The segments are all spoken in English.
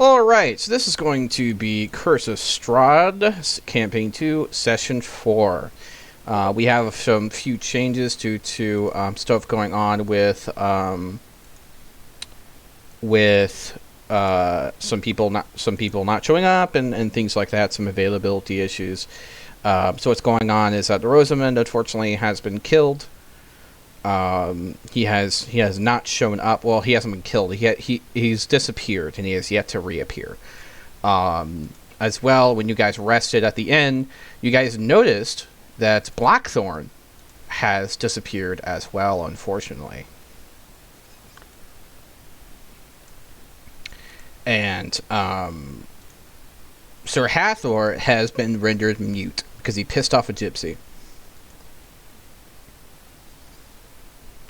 Alright, so this is going to be Curse of Strahd, Campaign 2, Session 4. We have some few changes due to stuff going on with some people not showing up and things like that, some availability issues. So what's going on is that the Rosamund unfortunately has been killed. He has not shown up. Well, he hasn't been killed. He's disappeared, and he has yet to reappear. As well, when you guys rested at the end, you guys noticed that Blackthorn has disappeared as well, unfortunately. And Sir Hathor has been rendered mute because he pissed off a gypsy.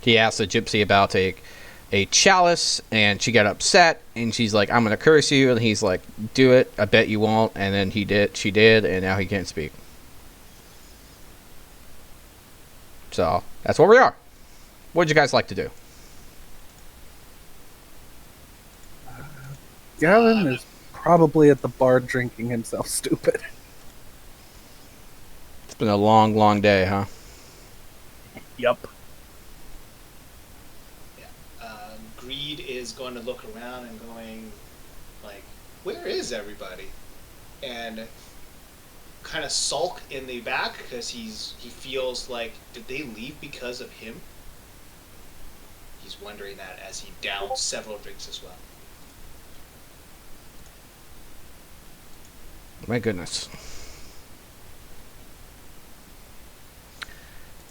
He asked the gypsy about a chalice, and she got upset, and she's like, "I'm gonna curse you," and he's like, "Do it. I bet you won't." And then she did, and now he can't speak. So that's where we are. What would you guys like to do? Gavin is probably at the bar drinking himself stupid. It's been a long, long day, huh? Yup. Greed is going to look around and going, like, where is everybody? And kind of sulk in the back because he feels like, did they leave because of him? He's wondering that as he downs several drinks as well. My goodness.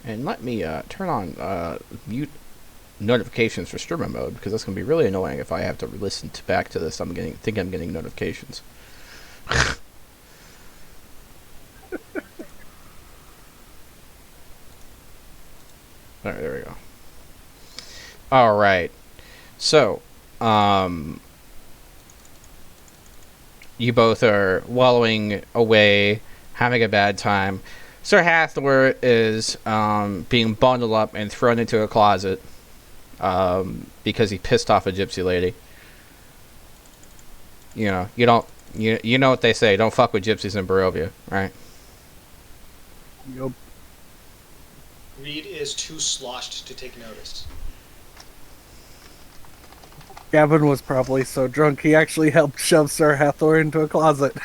And let me turn on mute notifications for streamer mode, because that's going to be really annoying if I have to listen back to this. I'm getting notifications. Alright, there we go. Alright. So, you both are wallowing away, having a bad time. Sir Hathor is being bundled up and thrown into a closet because he pissed off a gypsy lady. You know, you know what they say, don't fuck with gypsies in Barovia, right? Yup. Greed is too sloshed to take notice. Gavin was probably so drunk he actually helped shove Sir Hathor into a closet.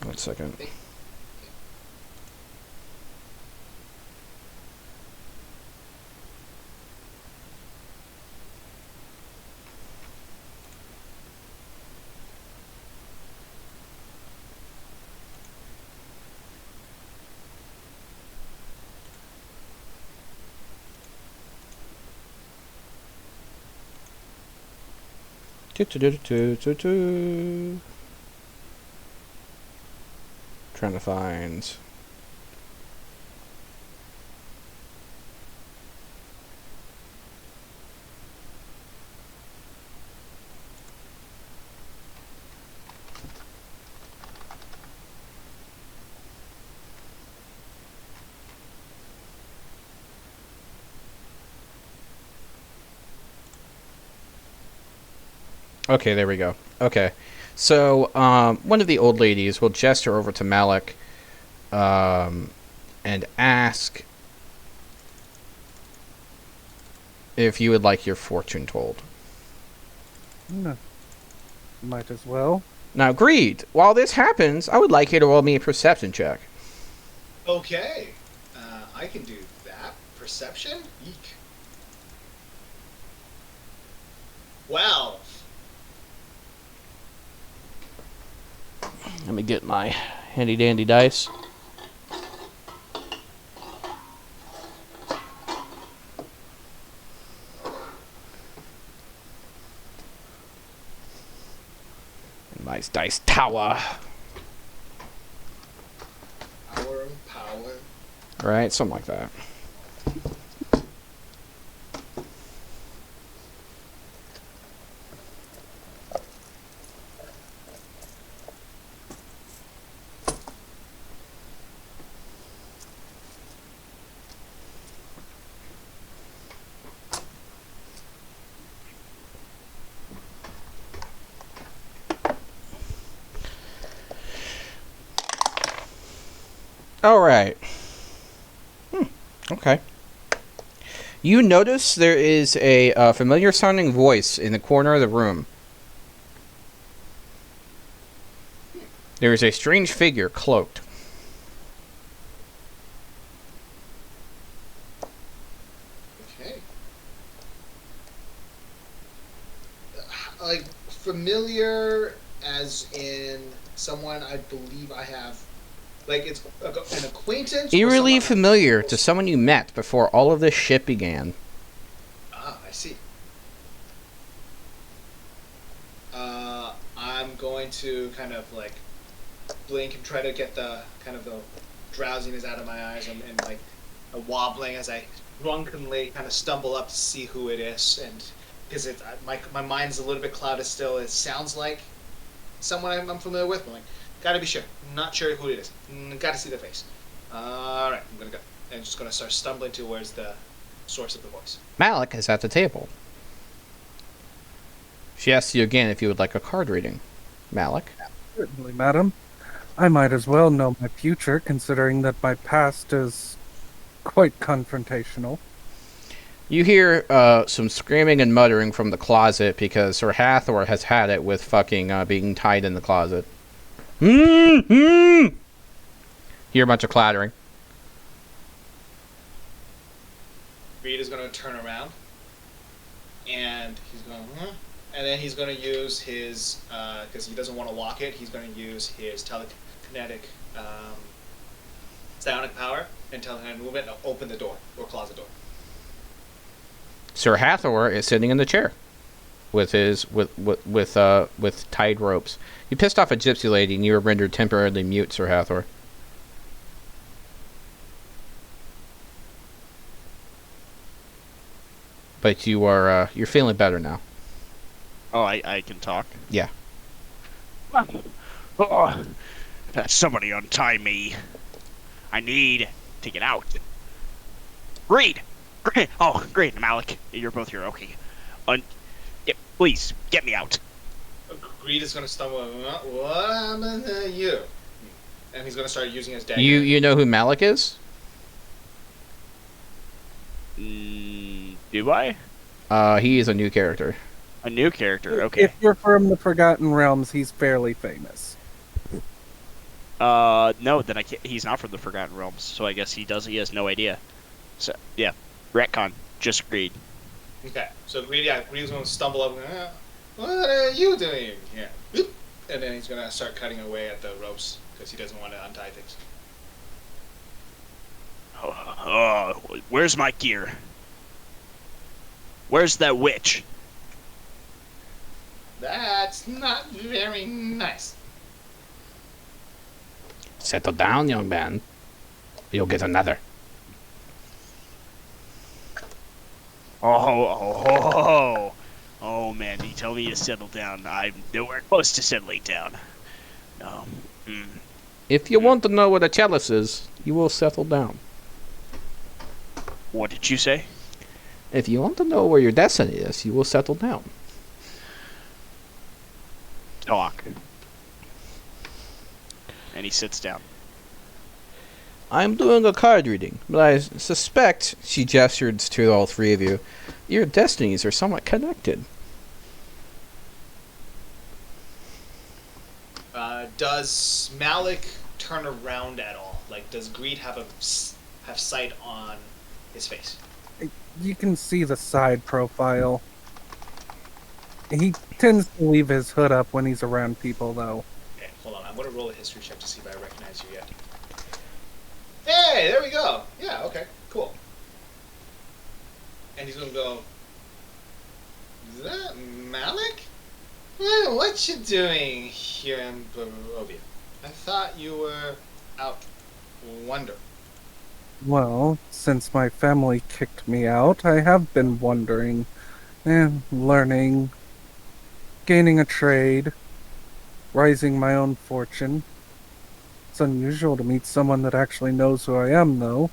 One second. Trying to find. Okay, there we go. Okay. So, one of the old ladies will gesture over to Malik and ask if you would like your fortune told. No. Might as well. Now, Greed, while this happens, I would like you to roll me a perception check. Okay, I can do that. Perception? Eek. Wow. Let me get my handy-dandy dice. Nice dice tower. Hour of power. Right, something like that. All right. Okay. You notice there is a familiar sounding voice in the corner of the room. There is a strange figure cloaked. Okay. Like, familiar as in someone I believe I have. Like, it's an acquaintance? Or Eerily someone familiar to someone you met before all of this shit began. Ah, I see. I'm going to kind of, like, blink and try to get the kind of the drowsiness out of my eyes and like wobbling as I drunkenly kind of stumble up to see who it is, and because my mind's a little bit clouded still. It sounds like someone I'm familiar with, but like, gotta be sure. Not sure who it is. Gotta see the face. All right, I'm gonna go and just gonna start stumbling towards the source of the voice. Malik is at the table. She asks you again if you would like a card reading. Malik? Certainly, madam. I might as well know my future, considering that my past is quite confrontational. You hear some screaming and muttering from the closet because Sir Hathor has had it with fucking being tied in the closet. Hear a bunch of clattering. Reed is going to turn around, and he's going, and then he's going to use his, because he doesn't want to lock it, he's going to use his telekinetic psionic power and telekinetic movement to open the door, or closet door. Sir Hathor is sitting in the chair with his with tied ropes. You pissed off a gypsy lady and you were rendered temporarily mute, Sir Hathor. But you are you're feeling better now. Oh, I can talk? Yeah. Oh, somebody untie me. I need to get out. Reed! Great. Oh, great, Malik. You're both here. Okay. Yeah, please, get me out. Greed is going to stumble. What happened to you? And he's going to start using his dagger. You know who Malik is? Do I? He is a new character. A new character, okay. If you're from the Forgotten Realms, he's fairly famous. No, then I can't. He's not from the Forgotten Realms, so I guess he has no idea. So, yeah. Retcon. Just Greed. Okay, so Greed's going to stumble up and what are you doing here? And then he's going to start cutting away at the ropes because he doesn't want to untie things. Oh, where's my gear? Where's that witch? That's not very nice. Settle down, young man. You'll get another. Oh, man, you tell me to settle down. I'm nowhere close to settling down. If you want to know what a chalice is, you will settle down. What did you say? If you want to know where your destiny is, you will settle down. Talk. And he sits down. I'm doing a card reading, but I suspect, she gestures to all three of you, your destinies are somewhat connected. Does Malik turn around at all? Like, does Greed have sight on his face? You can see the side profile. He tends to leave his hood up when he's around people, though. Okay, hold on. I'm going to roll a history check to see if I recognize you yet. Hey, there we go. Yeah, okay, cool. And he's going to go, is that Malik? Well, what you doing here in Barovia? I thought you were out wandering. Well, since my family kicked me out, I have been wondering and learning, gaining a trade, rising my own fortune. It's unusual to meet someone that actually knows who I am, though.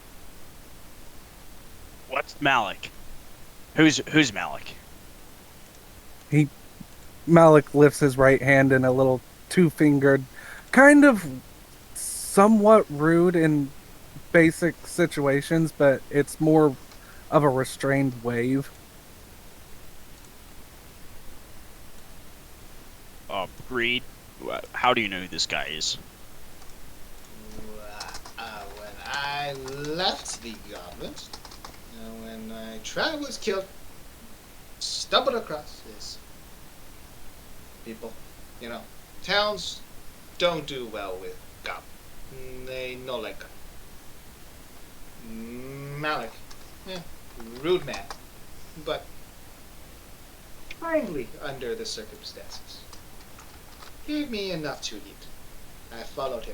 What's Malik? Who's Malik? Malik lifts his right hand in a little two-fingered, kind of somewhat rude and basic situations, but it's more of a restrained wave. Greed, how do you know who this guy is? When I left the government, when my tribe was killed, stumbled across this people. Towns don't do well with goblins. They no like goblins. Malik, rude man, but kindly under the circumstances. Gave me enough to eat. I followed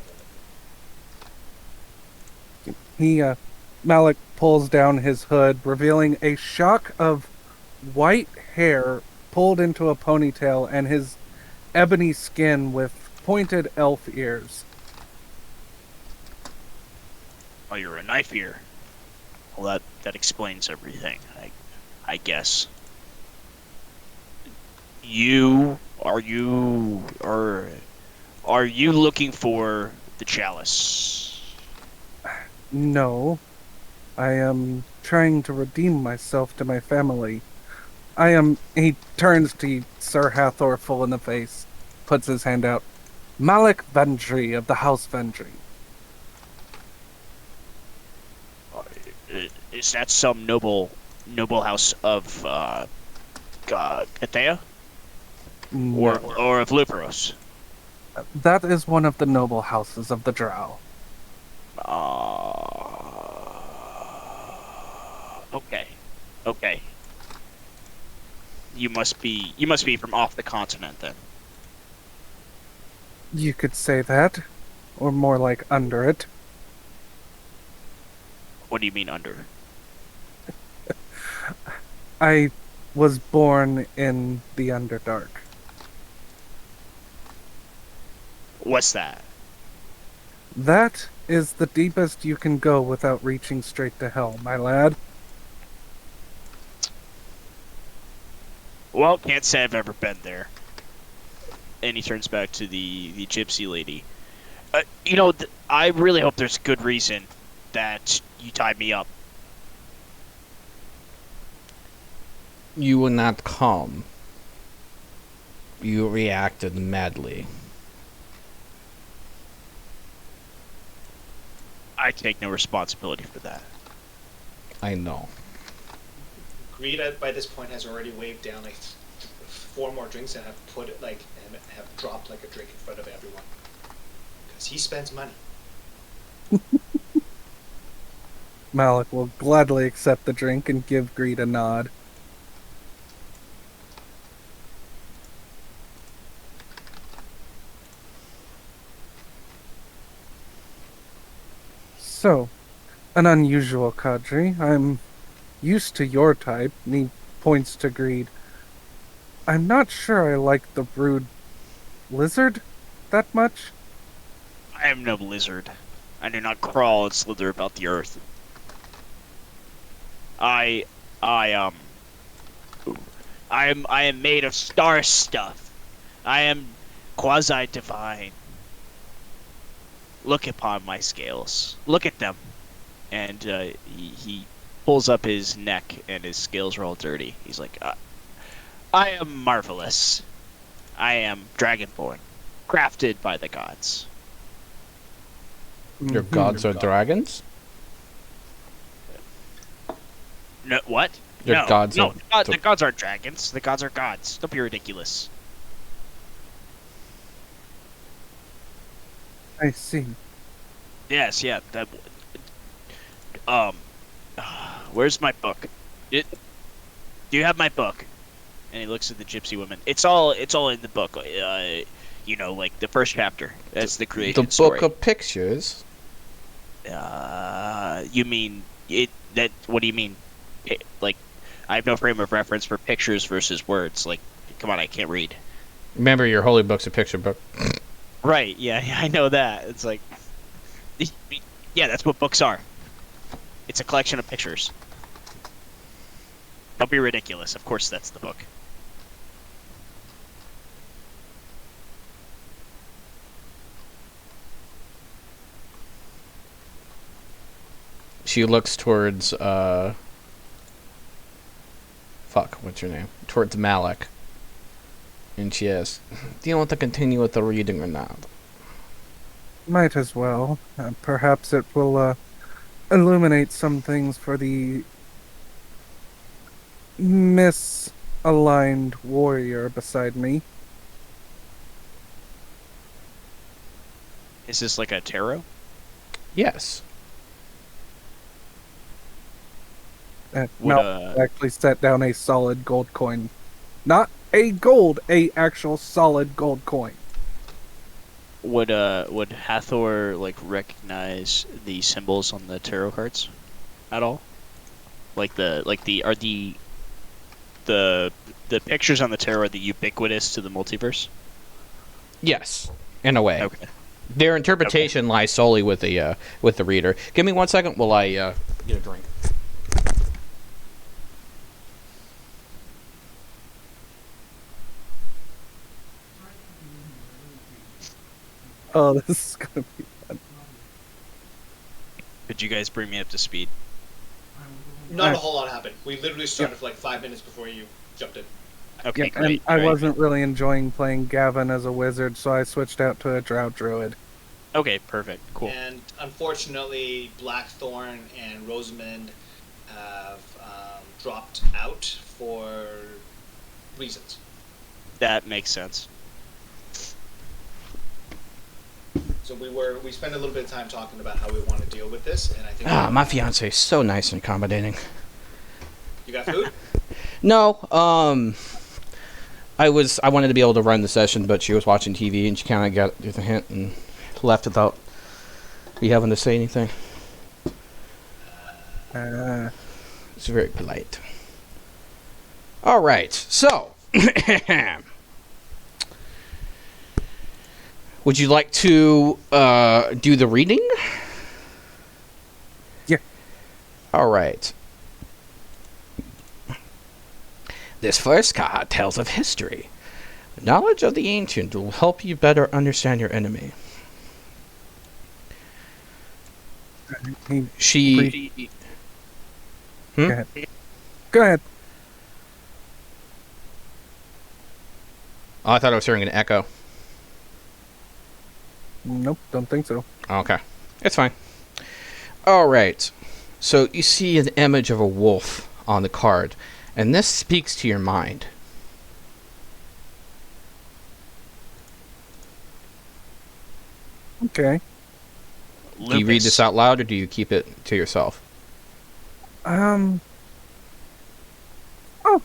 him. Malik pulls down his hood, revealing a shock of white hair pulled into a ponytail and his ebony skin with pointed elf ears. Oh, you're a knife ear. Well, that explains everything, I guess. Are you looking for the chalice? No, I am trying to redeem myself to my family. He turns to Sir Hathor full in the face, puts his hand out. Malik Vendry of the House Vendry. Is that some noble house of Katea? No, Or of Luperos? that is one of the noble houses of the Drow. Okay. You must be from off the continent then. You could say that, or more like under it. What do you mean under? I was born in the Underdark. What's that? That is the deepest you can go without reaching straight to hell, my lad. Well, can't say I've ever been there. And he turns back to the gypsy lady. I really hope there's a good reason that you tied me up. You were not calm. You reacted madly. I take no responsibility for that. I know. Greed by this point has already waved down like 4 more drinks and have have dropped like a drink in front of everyone because he spends money. Malik will gladly accept the drink and give Greed a nod. So, an unusual cadre. I'm used to your type, and he points to Greed. I'm not sure I like the brood lizard that much. I am no lizard. I do not crawl and slither about the earth. I am made of star stuff. I am quasi-divine. Look upon my scales. Look at them. And he pulls up his neck and his scales are all dirty. He's like, I am marvelous. I am dragonborn, crafted by the gods. Your gods are dragons? No, what? Your no, gods no, are... the gods aren't dragons. The gods are gods. Don't be ridiculous. I see. Yes, yeah. That. Where's my book? Do you have my book? And he looks at the gypsy woman. It's all in the book. Like the first chapter. That's the creation The story. book of pictures? You mean it? That? What do you mean? Like, I have no frame of reference for pictures versus words. Like, come on, I can't read. Remember, your holy book's a picture book. Right? Yeah, I know that. It's like, yeah, that's what books are. It's a collection of pictures. Don't be ridiculous. Of course, that's the book. she looks towards what's your name? Towards Malik. And she asks, "Do you want to continue with the reading or not?" Might as well. Perhaps it will illuminate some things for the misaligned warrior beside me. Is this like a tarot? Yes. Would Actually set down a solid gold coin. Not a gold, a actual solid gold coin. would Hathor like recognize the symbols on the tarot cards at all? Like the pictures on the tarot are the ubiquitous to the multiverse? Yes, in a way. Okay. Their interpretation lies solely with the reader. Give me 1 second while I get a drink. Oh, this is gonna be fun. Could you guys bring me up to speed? Not a whole lot happened. We literally started for like 5 minutes before you jumped in. Okay, Yeah, great. and I great. wasn't really enjoying playing Gavin as a wizard, so I switched out to a drow druid. Okay, perfect. Cool. And unfortunately, Blackthorn and Rosamund have dropped out for reasons. That makes sense. So we spent a little bit of time talking about how we want to deal with this, and I think My fiance is so nice and accommodating. you got food. No, I wanted to be able to run the session, but she was watching TV and she kind of got the hint and left without me having to say anything. It's very polite. All right, so would you like to do the reading? Yeah. All right. This first card tells of history. Knowledge of the ancient will help you better understand your enemy. She... Go ahead. Go ahead. Oh, I thought I was hearing an echo. Nope, don't think so. Okay. It's fine. Alright. So you see an image of a wolf on the card, and this speaks to your mind. Okay. Do you read this out loud, or do you keep it to yourself? Oh,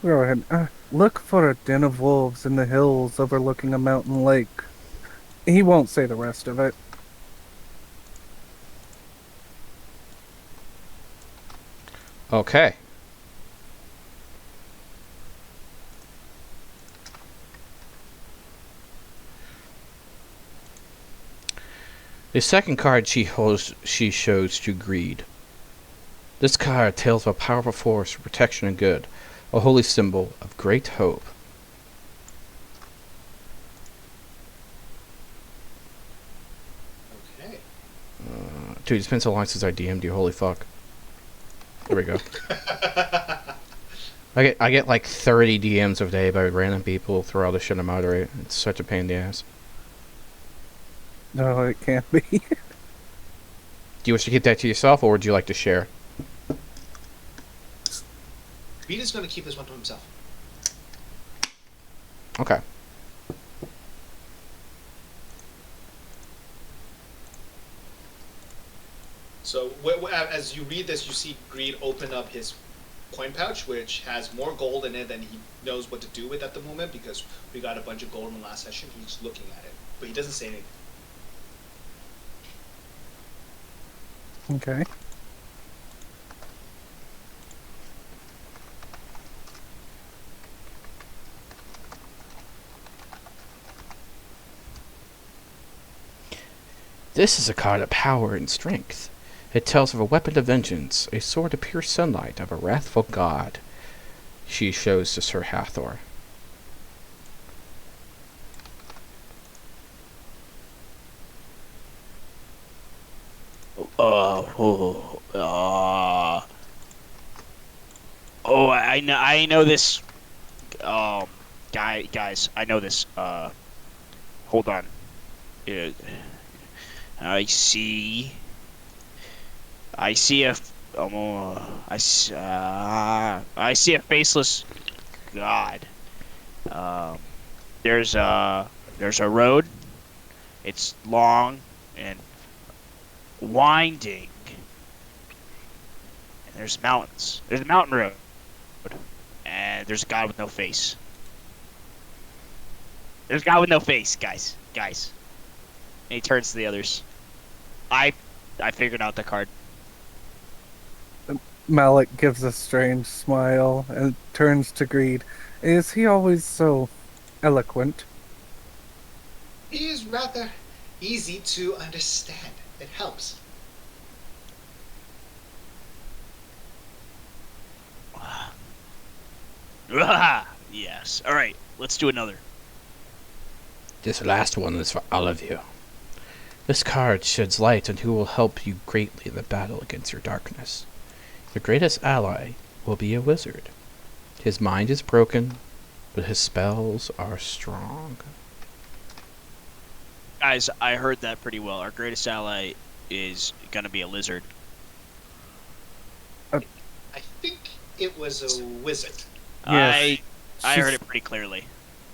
go ahead. Look for a den of wolves in the hills overlooking a mountain lake. He won't say the rest of it. Okay. The second card she shows to Greed. This card tells of a powerful force for protection and good, a holy symbol of great hope. Okay. Dude, it's been so long since I DM'd you, holy fuck. There we go. I get like 30 DMs a day by random people through all the shit I moderate. It's such a pain in the ass. No, it can't be. Do you wish to keep that to yourself, or would you like to share? Vita's going to keep this one to himself. Okay. So as you read this, you see Greed open up his coin pouch, which has more gold in it than he knows what to do with at the moment, because we got a bunch of gold in the last session. He's looking at it, but he doesn't say anything. Okay. This is a card of power and strength. It tells of a weapon of vengeance, a sword of pure sunlight of a wrathful god. She shows to Sir Hathor. Oh, I know this. Guys, I know this. Hold on. Uh, I see. I see a. I see a faceless god. Um, there's a road. It's long and winding. And there's mountains. There's a mountain road. And there's a god with no face. There's a god with no face, guys. Guys. And he turns to the others. I figured out the card. Malik gives a strange smile and turns to Greed. Is he always so eloquent? He is rather easy to understand. It helps. Yes. All right. Let's do another. This last one is for all of you. This card sheds light on who will help you greatly in the battle against your darkness. Your greatest ally will be a wizard. His mind is broken, but his spells are strong. Guys, I heard that pretty well. Our greatest ally is gonna be a lizard. I think it was a wizard. Yes. I She's- heard it pretty clearly.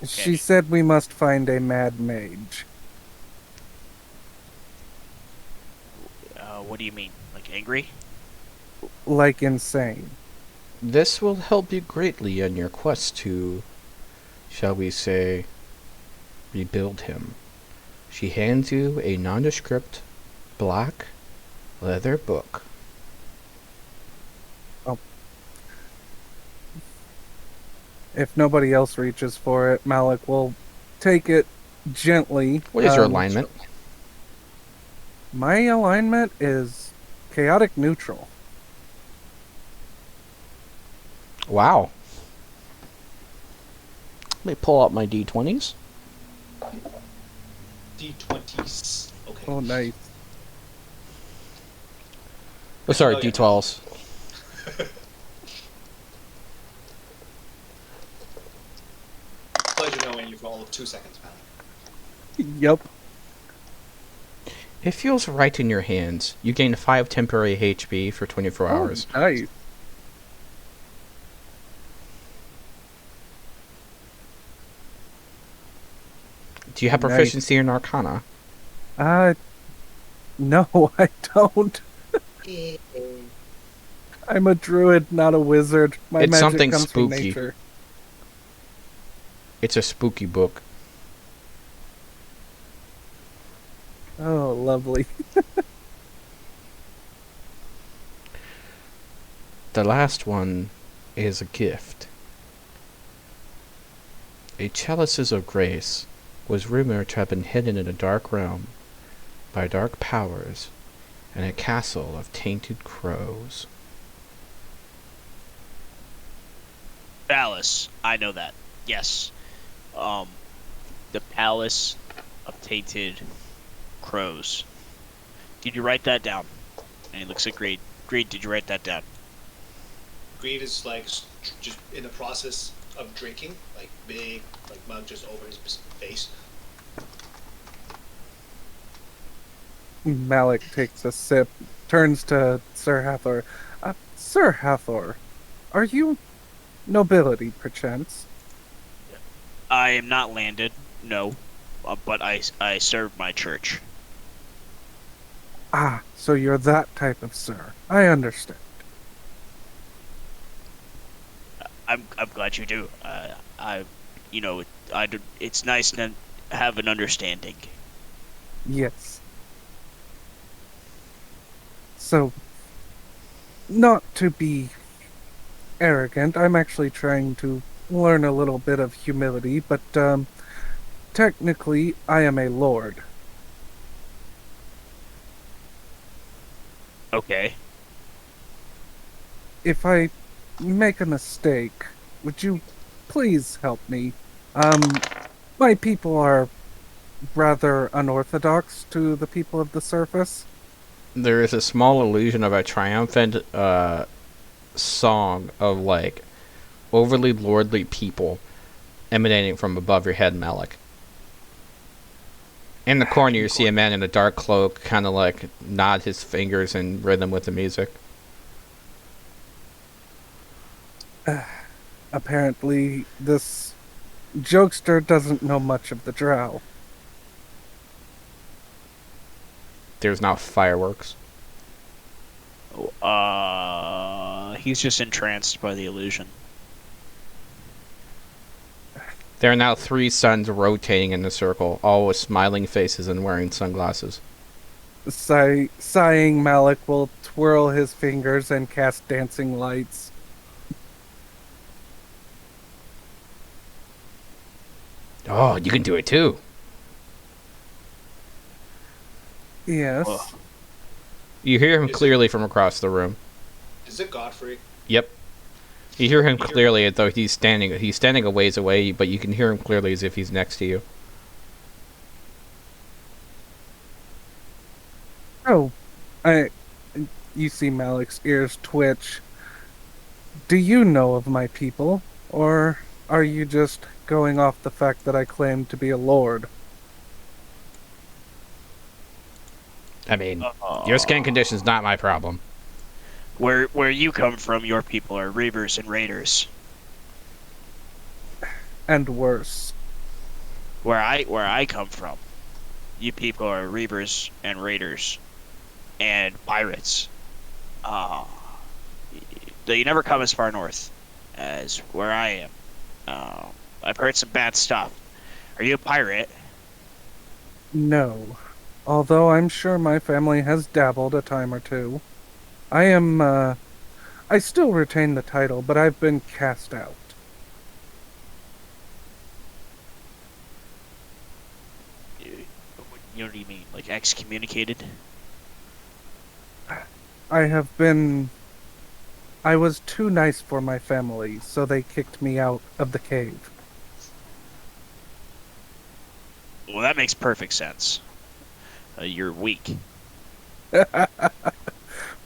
She said we must find a mad mage. What do you mean? Like angry? Like insane. This will help you greatly on your quest to, shall we say, rebuild him. She hands you a nondescript black leather book. If nobody else reaches for it, Malik will take it gently. What is your alignment? My alignment is chaotic neutral. Wow. Let me pull out my d20s. D20s. Okay. Oh, nice. Oh, sorry, Oh, yeah. d12s. Pleasure knowing you've rolled 2 seconds, pal. Yep. It feels right in your hands. You gain 5 temporary HP for 24 hours. Oh, nice. Do you have Nice. proficiency in Arcana? No, I don't. I'm a druid, not a wizard. My It's magic something comes from spooky. nature. It's a spooky book. Oh, lovely. The last one is a gift. A chalices of grace was rumored to have been hidden in a dark realm by dark powers in a castle of tainted crows. Palace. I know that. Yes. The Palace of Tainted Crows. Did you write that down? And he looks at Greed. Greed, did you write that down? Greed is like just in the process of drinking, like big, like mug just over his face. Malik takes a sip, turns to Sir Hathor. Sir Hathor, are you nobility, perchance? I am not landed, no. But I serve my church. Ah, so you're that type of sir. I understand. I'm glad you do. It's nice to have an understanding. Yes. So, not to be arrogant, I'm actually trying to learn a little bit of humility, but, technically, I am a lord. Okay. If I make a mistake, would you please help me? My people are rather unorthodox to the people of the surface. there is a small illusion of a triumphant song of like overly lordly people emanating from above your head, Malik. In the corner, you see a man in a dark cloak, kind of like nod his fingers in rhythm with the music. Apparently, this jokester doesn't know much of the drow. There's now fireworks. He's just entranced by the illusion. There are now 3 suns rotating in the circle, all with smiling faces and wearing sunglasses. Sighing, Malik will twirl his fingers and cast dancing lights. Oh, you can do it too. Yes. Ugh. You hear him clearly from across the room. Is it Godfrey? Yep. You hear him clearly as though he's standing a ways away, but you can hear him clearly as if he's next to you. Oh, you see Malik's ears twitch. Do you know of my people, or are you just going off the fact that I claim to be a lord? I mean, your skin condition's not my problem. Where you come from, your people are reavers and raiders. And worse. Where I come from, you people are reavers and raiders and pirates. You never come as far north as where I am. I've heard some bad stuff. Are you a pirate? No. Although I'm sure my family has dabbled a time or two. I still retain the title, but I've been cast out. You know what do you mean? Like excommunicated? I was too nice for my family, so they kicked me out of the cave. Well, that makes perfect sense. You're weak.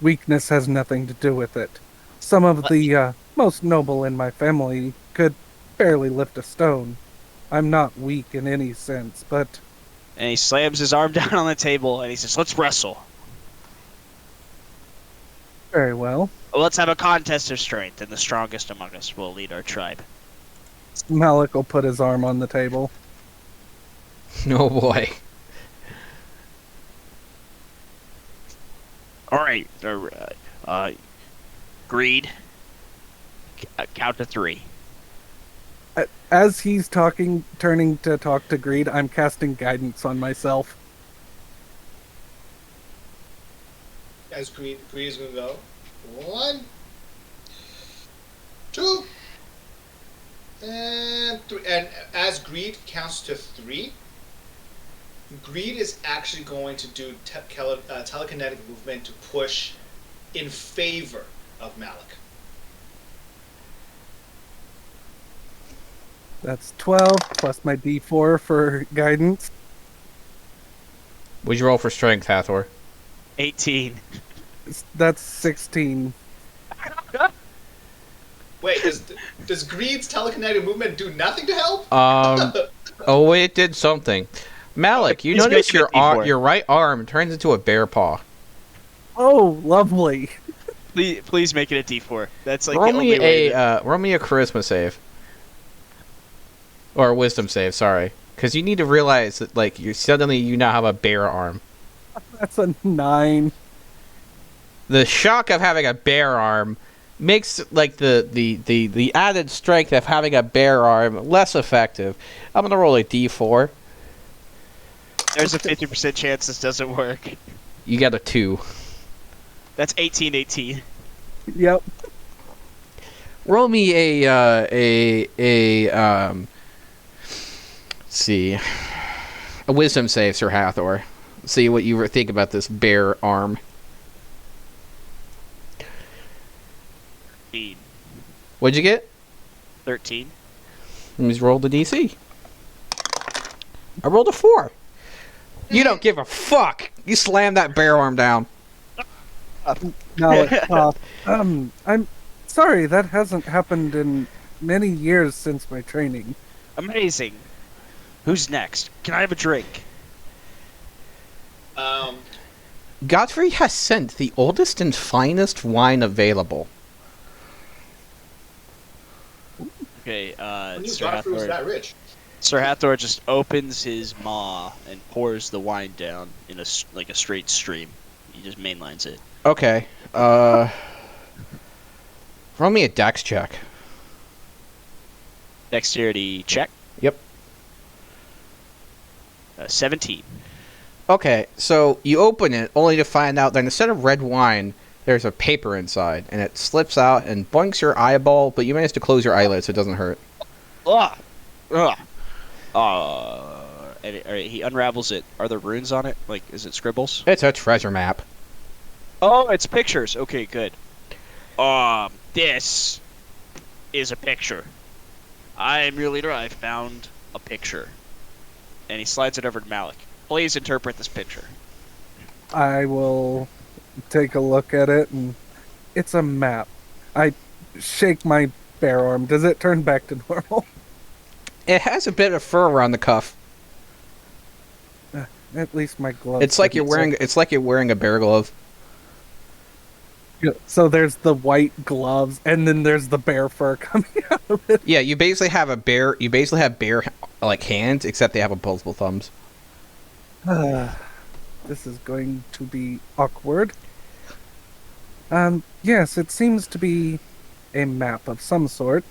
Weakness has nothing to do with it. Some of the most noble in my family could barely lift a stone. I'm not weak in any sense, but... And he slams his arm down on the table and he says, "Let's wrestle. Very well. Let's have a contest of strength, and the strongest among us will lead our tribe." Malik will put his arm on the table. Oh boy. All right. Greed. Count to 3. As he's turning to talk to Greed, I'm casting guidance on myself. As Greed is gonna go 1, 2, and 3. And as Greed counts to 3, Greed is actually going to do telekinetic movement to push in favor of Malik. That's 12 plus my D4 for guidance. Would you roll for strength, Hathor? 18. That's 16. Wait, does Greed's telekinetic movement do nothing to help? Oh, it did something. Malik, you Please notice make it a D4. your right arm turns into a bear paw. Oh, lovely. Please make it a D4. That's like roll the only way. roll me a charisma save. Or a wisdom save, sorry. Because you need to realize that, like, you now have a bear arm. That's a 9. The shock of having a bear arm makes, like, the added strength of having a bear arm less effective. I'm gonna roll a D4. There's a 50% chance this doesn't work. You got a 2. That's 18. Yep. Roll me let's see, a wisdom save, Sir Hathor. See what you think about this bear arm. 13. What'd you get? 13. Let me roll the DC. I rolled a 4. You don't give a fuck. You slam that bear arm down. Malik coughed. I'm sorry, that hasn't happened in many years since my training. Amazing. Who's next? Can I have a drink? Godfrey has sent the oldest and finest wine available. Okay, Who knew Sir Godfrey was Hathor. that rich? Sir Hathor just opens his maw and pours the wine down in a straight stream. He just mainlines it. Okay. Roll me a dex check. Dexterity check. Yep. 17. Okay, so you open it only to find out that instead of red wine, there's a paper inside, and it slips out and boinks your eyeball, but you manage to close your eyelids so it doesn't hurt. Ugh. Ugh. He unravels it. Are there runes on it? Like, is it scribbles? It's a treasure map. Oh, it's pictures. Okay, good. This is a picture. I am your leader. I found a picture. And he slides it over to Malik. Please interpret this picture. I will take a look at it, and it's a map. I shake my bare arm. Does it turn back to normal? It has a bit of fur around the cuff. At least my glove. It's like you're wearing a bear glove. So there's the white gloves, and then there's the bear fur coming out of it. Yeah, you basically have bear like hands, except they have opposable thumbs. This is going to be awkward. Yes, it seems to be a map of some sort.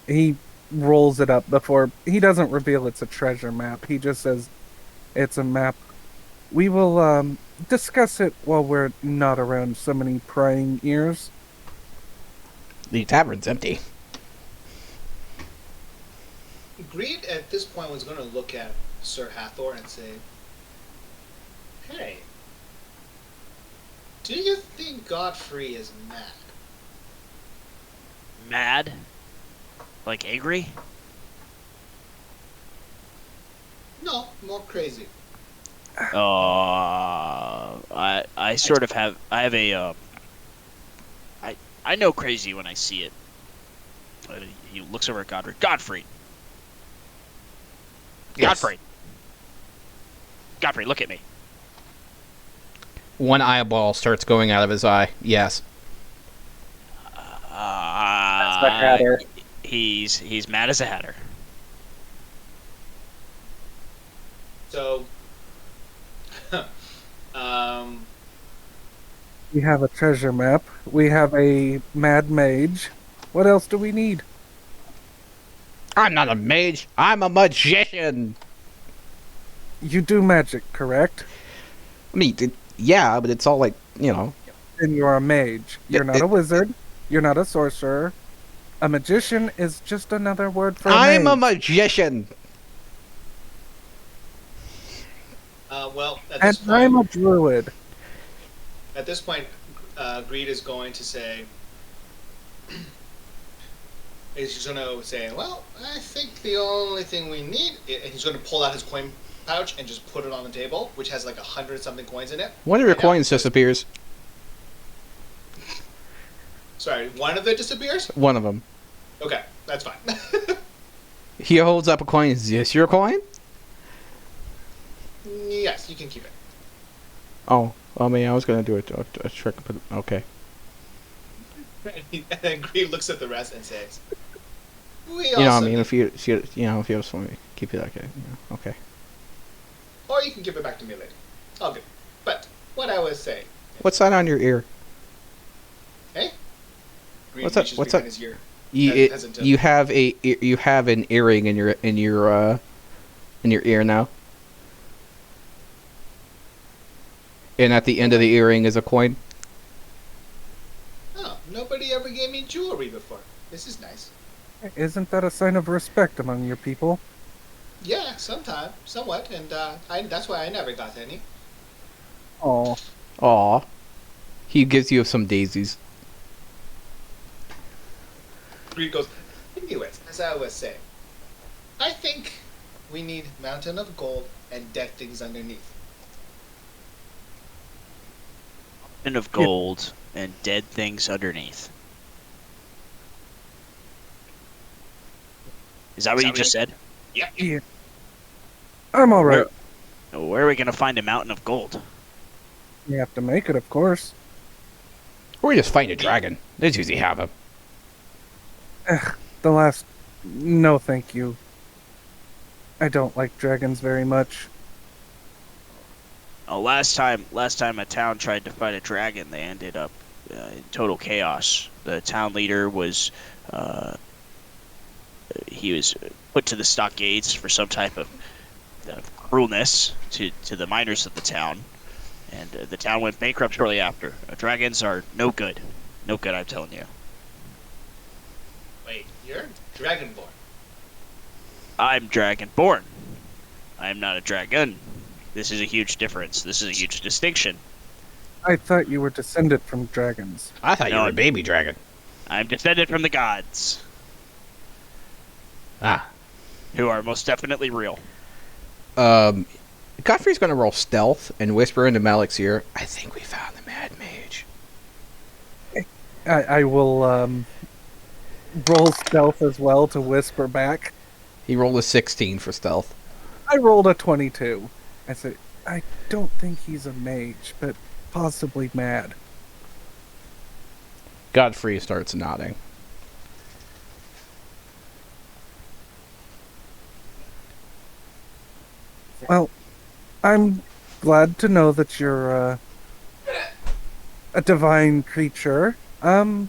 He rolls it up before he doesn't reveal it's a treasure map. He just says it's a map. We will discuss it while we're not around so many prying ears. The tavern's empty. Greed at this point was going to look at Sir Hathor and say, "Hey, do you think Godfrey is mad?" Mad? Like angry? No, more crazy. I sort of have. I have a. I know crazy when I see it. He looks over at Godfrey. Godfrey. Yes. Godfrey. Godfrey, look at me. One eyeball starts going out of his eye. Yes. That's the Hatter. He's mad as a hatter. So, We have a treasure map. We have a mad mage. What else do we need? I'm not a mage. I'm a magician. You do magic, correct? I mean, yeah, but it's all like, you know. Then you're a mage. You're not a wizard. You're not a sorcerer. A magician is just another word for I'm a mage. magician. well, And I'm a druid. at this point, Greed is going to say, he's going to say, "Well, I think the only thing we need," and he's going to pull out his coin pouch and just put it on the table, which has like 100-something coins in it. One of your Right now. coins disappears. Sorry, one of it disappears? One of them. Okay, that's fine. He holds up a coin. Is this your coin? Yes, you can keep it. Oh, I mean, I was gonna do a trick, but okay. And then Greed looks at the rest and says, "We You know, also I mean, need-" if you just want me, keep it okay. Yeah, okay. Or you can give it back to me later. All good. But what I was saying, What's that on your ear? hey, Greed What's up- reaches what's behind up? his ear. You Hesitant. you have an earring in your ear now. And at the end of the earring is a coin. Oh, nobody ever gave me jewelry before. This is nice. Isn't that a sign of respect among your people? Yeah, somewhat, and that's why I never got any. Oh, Aw. He gives you some daisies. Greed goes, anyways, as I was saying, I think we need Mountain of Gold and deck things underneath. mountain of gold and dead things underneath. Is that what you just said? Yep. Yeah. I'm alright. Where are we gonna find a mountain of gold? You have to make it, of course. Or we just fight a dragon. There's usually have them. The last... No, thank you. I don't like dragons very much. Oh, last time a town tried to fight a dragon, they ended up in total chaos. The town leader was he was put to the stockades for some type of cruelness to the miners of the town, and the town went bankrupt shortly after. Dragons are no good, I'm telling you. Wait, you're dragonborn. I'm dragonborn. I am not a dragon. This is a huge difference. This is a huge distinction. I thought you were descended from dragons. I thought you No, were a baby dragon. I'm descended from the gods, Ah. who are most definitely real. Godfrey's going to roll stealth and whisper into Malik's ear, I think we found the Mad Mage. I will roll stealth as well to whisper back. He rolled a 16 for stealth. I rolled a 22. I said, I don't think he's a mage, but possibly mad. Godfrey starts nodding. Well, I'm glad to know that you're a divine creature. How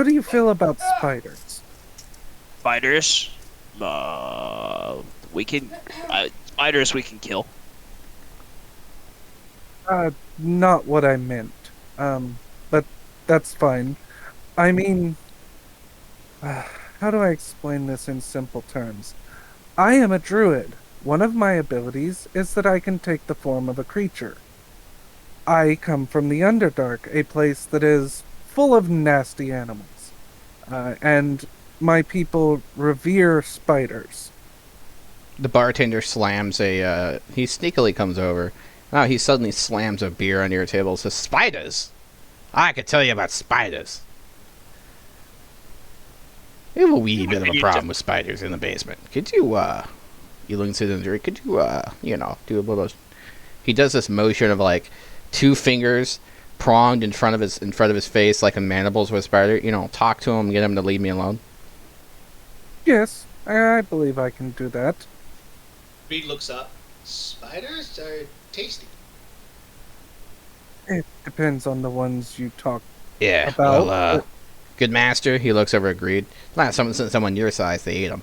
do you feel about spiders? Spiders, we can spiders we can kill. Not what I meant. But that's fine. I mean, how do I explain this in simple terms? I am a druid. One of my abilities is that I can take the form of a creature. I come from the Underdark, a place that is full of nasty animals. And my people revere spiders. The bartender slams he sneakily comes over. Now he suddenly slams a beer on your table and says, Spiders! I could tell you about spiders. We have a wee bit of a problem with spiders in the basement. Could you, he looks at the could you, do a little... He does this motion of, like, 2 fingers pronged in front of his face like a mandibles with a spider. Talk to him, get him to leave me alone. Yes, I believe I can do that. Reed looks up. Spiders are tasty. It depends on the ones you talk Yeah, about. well, good master, he looks over at Greed. Not someone your size, they ate him.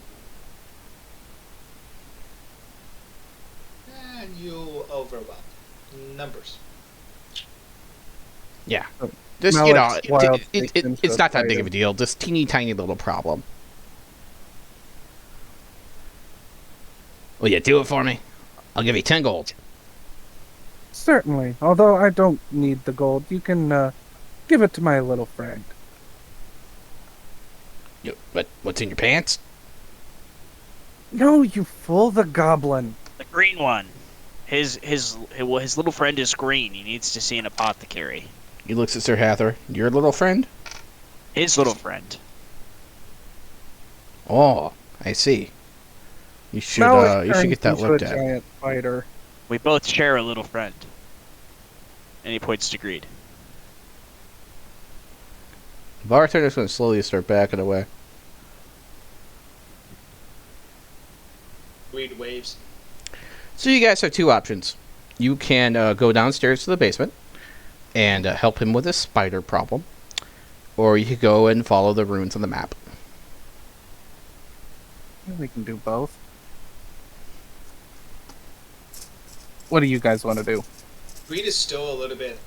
And you overwhelm. Numbers. Yeah. Just, Malik's wild it's takes not that into big of a deal. Just teeny tiny little problem. Will you do it for me? I'll give you 10 gold. Certainly, although I don't need the gold. You can give it to my little friend. But what's in your pants? No, you fool, the goblin. The green one. His little friend is green. He needs to see an apothecary. He looks at Sir Hathor. Your little friend? His little friend. Oh, I see. You should get that looked at. Giant spider. We both share a little friend. And he points to Greed. The bartender's going to slowly start backing away. Reed waves. So you guys have 2 options. You can go downstairs to the basement and help him with his spider problem. Or you could go and follow the runes on the map. We can do both. What do you guys want to do? Reed is still a little bit,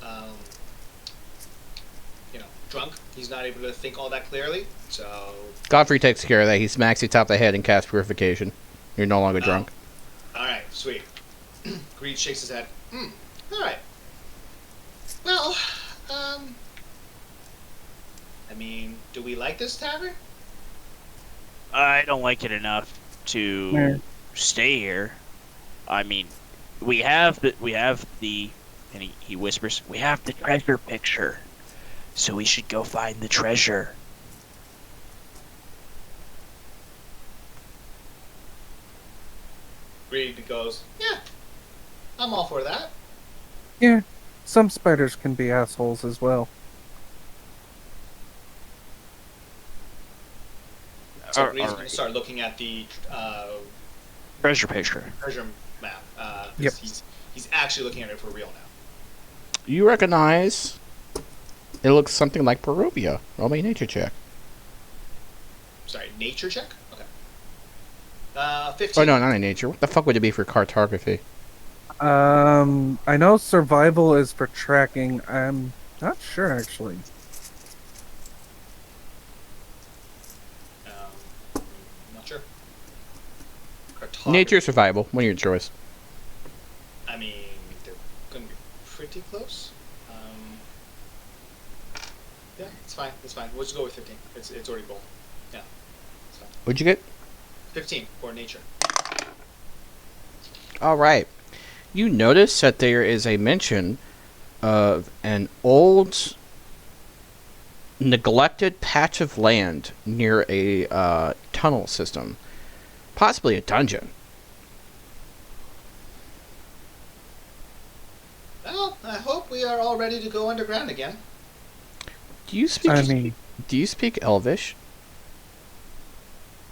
drunk. He's not able to think all that clearly, so... Godfrey takes care of that. He smacks you top of the head and casts purification. You're no longer drunk. Alright, sweet. Greed shakes his head. Alright. Well, do we like this tavern? I don't like it enough to stay here. I mean, we have the And he whispers, "We have the treasure picture, so we should go find the treasure." Greed goes, yeah, I'm all for that. Yeah, some spiders can be assholes as well. So All Greed's going right. to start looking at the Treasure picture. treasure map. 'Cause Yep. he's actually looking at it for real now. You recognize it looks something like Perovia. Roll me a nature check. Sorry, nature check? Okay. 15. Oh no, not a nature. What the fuck would it be for cartography? I know survival is for tracking. I'm not sure actually. Not sure. Cartography. Nature, survival. One of your choice. I mean, they're going to be pretty close. Yeah, it's fine. It's fine. We'll just go with 15. It's already bold. Yeah, it's fine. What'd you get? 15 for nature. All right. You notice that there is a mention of an old, neglected patch of land near a tunnel system, possibly a dungeon. Well, I hope we are all ready to go underground again. Do you speak? I mean, Do you speak Elvish?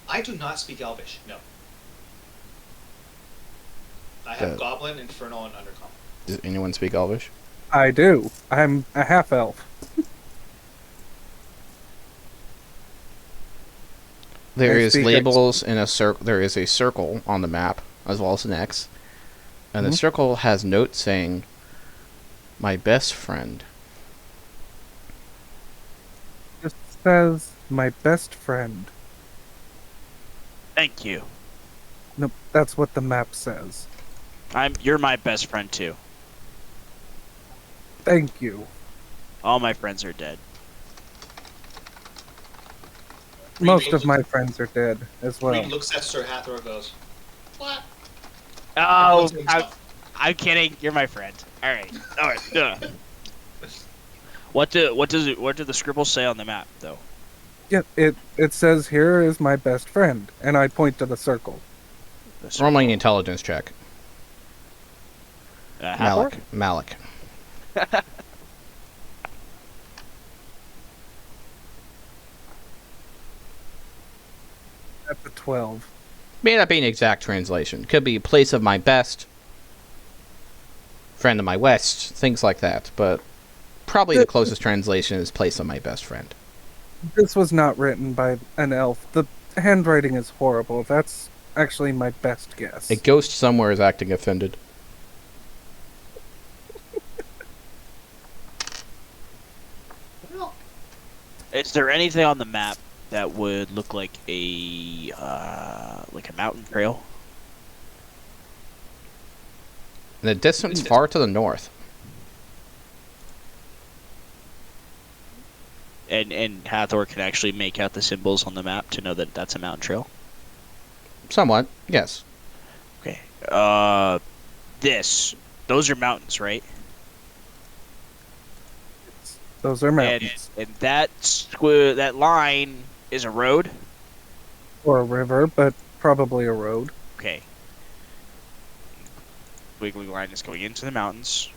I do not speak Elvish, no. I have The- Goblin, Infernal, and Undercommon. Does anyone speak Elvish? I do. I'm a half elf. There I is speak labels in a circle. There is a circle on the map as well as an X, and the Mhm. circle has notes saying, "My best friend." It says my best friend. Thank you. Nope, that's what the map says. You're my best friend too. Thank you. All my friends are dead. Most of my friends are dead as well. Reed looks at Sir Hathor and goes, what? Oh, Looks at himself. I'm kidding. You're my friend. All right. All right. Duh. What do the scribbles say on the map though? Yeah, it says here is my best friend, and I point to the circle. Roll me an intelligence check. Hathor? Malik. That's a 12. May not be an exact translation. Could be place of my best, friend of my west, things like that. But probably the closest translation is place of my best friend. This was not written by an elf. The handwriting is horrible. That's actually my best guess. A ghost somewhere is acting offended. Well, Is there anything on the map that would look like a mountain trail? In the distance far to the north. And Hathor can actually make out the symbols on the map to know that that's a mountain trail. Somewhat, yes. Okay. Those are mountains, right? Those are mountains. And that line is a road. Or a river, but probably a road. Okay. Wiggly line is going into the mountains.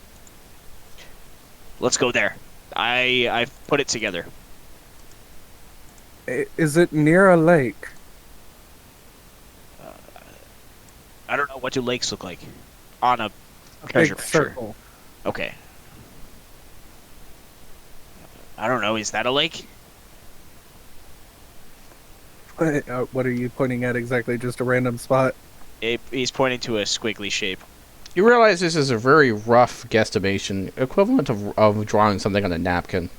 Let's go there. I've put it together. Is it near a lake? I don't know, what do lakes look like on a A treasure big picture? circle. Okay. I don't know. Is that a lake? What are you pointing at exactly? Just a random spot? He's pointing to a squiggly shape. You realize this is a very rough guesstimation, equivalent of drawing something on a napkin.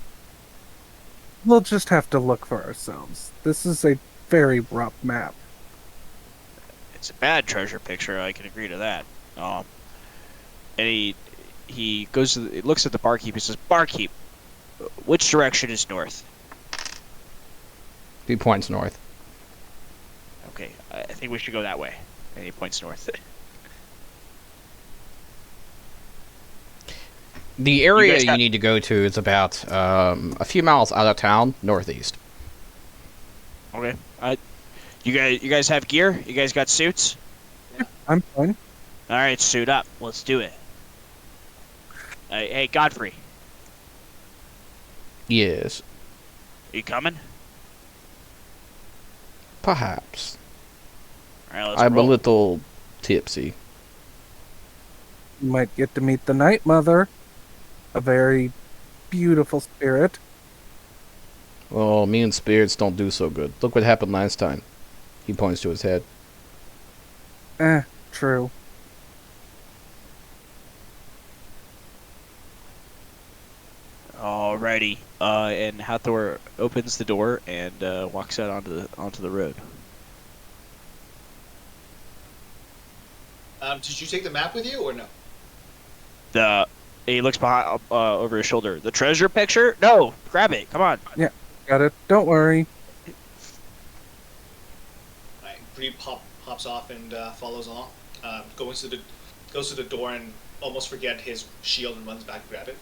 We'll just have to look for ourselves. This is a very rough map. It's a bad treasure picture. I can agree to that. And he looks at the barkeep. He says, "Barkeep, which direction is north?" He points north. Okay, I think we should go that way. And he points north. The area guys you got- need to go to is about a few miles out of town, northeast. Okay. You guys have gear? You guys got suits? I'm fine. All right, suit up. Let's do it. Hey, Godfrey, Yes, you coming? perhaps. All right, let's I'm a roll. little tipsy. You might get to meet the Night Mother, a very beautiful spirit. Well, me and spirits don't do so good. Look what happened last time. He points to his head. True. Alrighty. And Hathor opens the door and walks out onto the road. Did you take the map with you or no? He looks behind over his shoulder. The treasure picture? No, grab it. Come on. Got it. Don't worry. Right, Greed hops off and follows along. Goes to the door and almost forget his shield and runs back to grab it.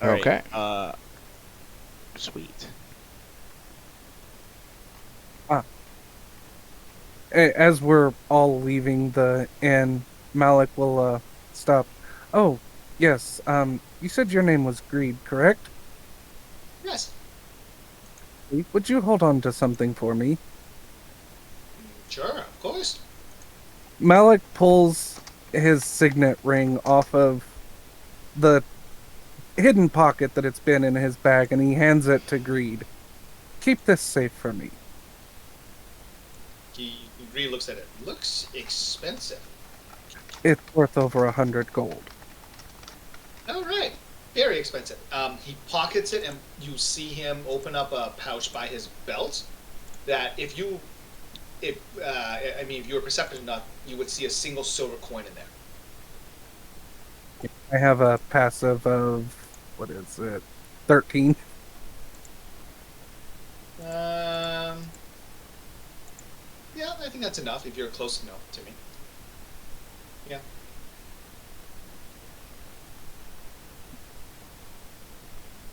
All right, Okay. Sweet. As we're all leaving the inn, Malik will stop. Oh, yes. You said your name was Greed, correct? Yes. Would you hold on to something for me? Sure, of course. Malik pulls his signet ring off of the hidden pocket that it's been in his bag, and he hands it to Greed. Keep this safe for me. Greed looks at it. Looks expensive. It's worth over 100 gold. All right. Very expensive. He pockets it, and you see him open up a pouch by his belt. That if you were perceptive enough, you would see a single silver coin in there. I have a passive of, what is it, 13. Yeah, I think that's enough if you're close enough to me. Yeah.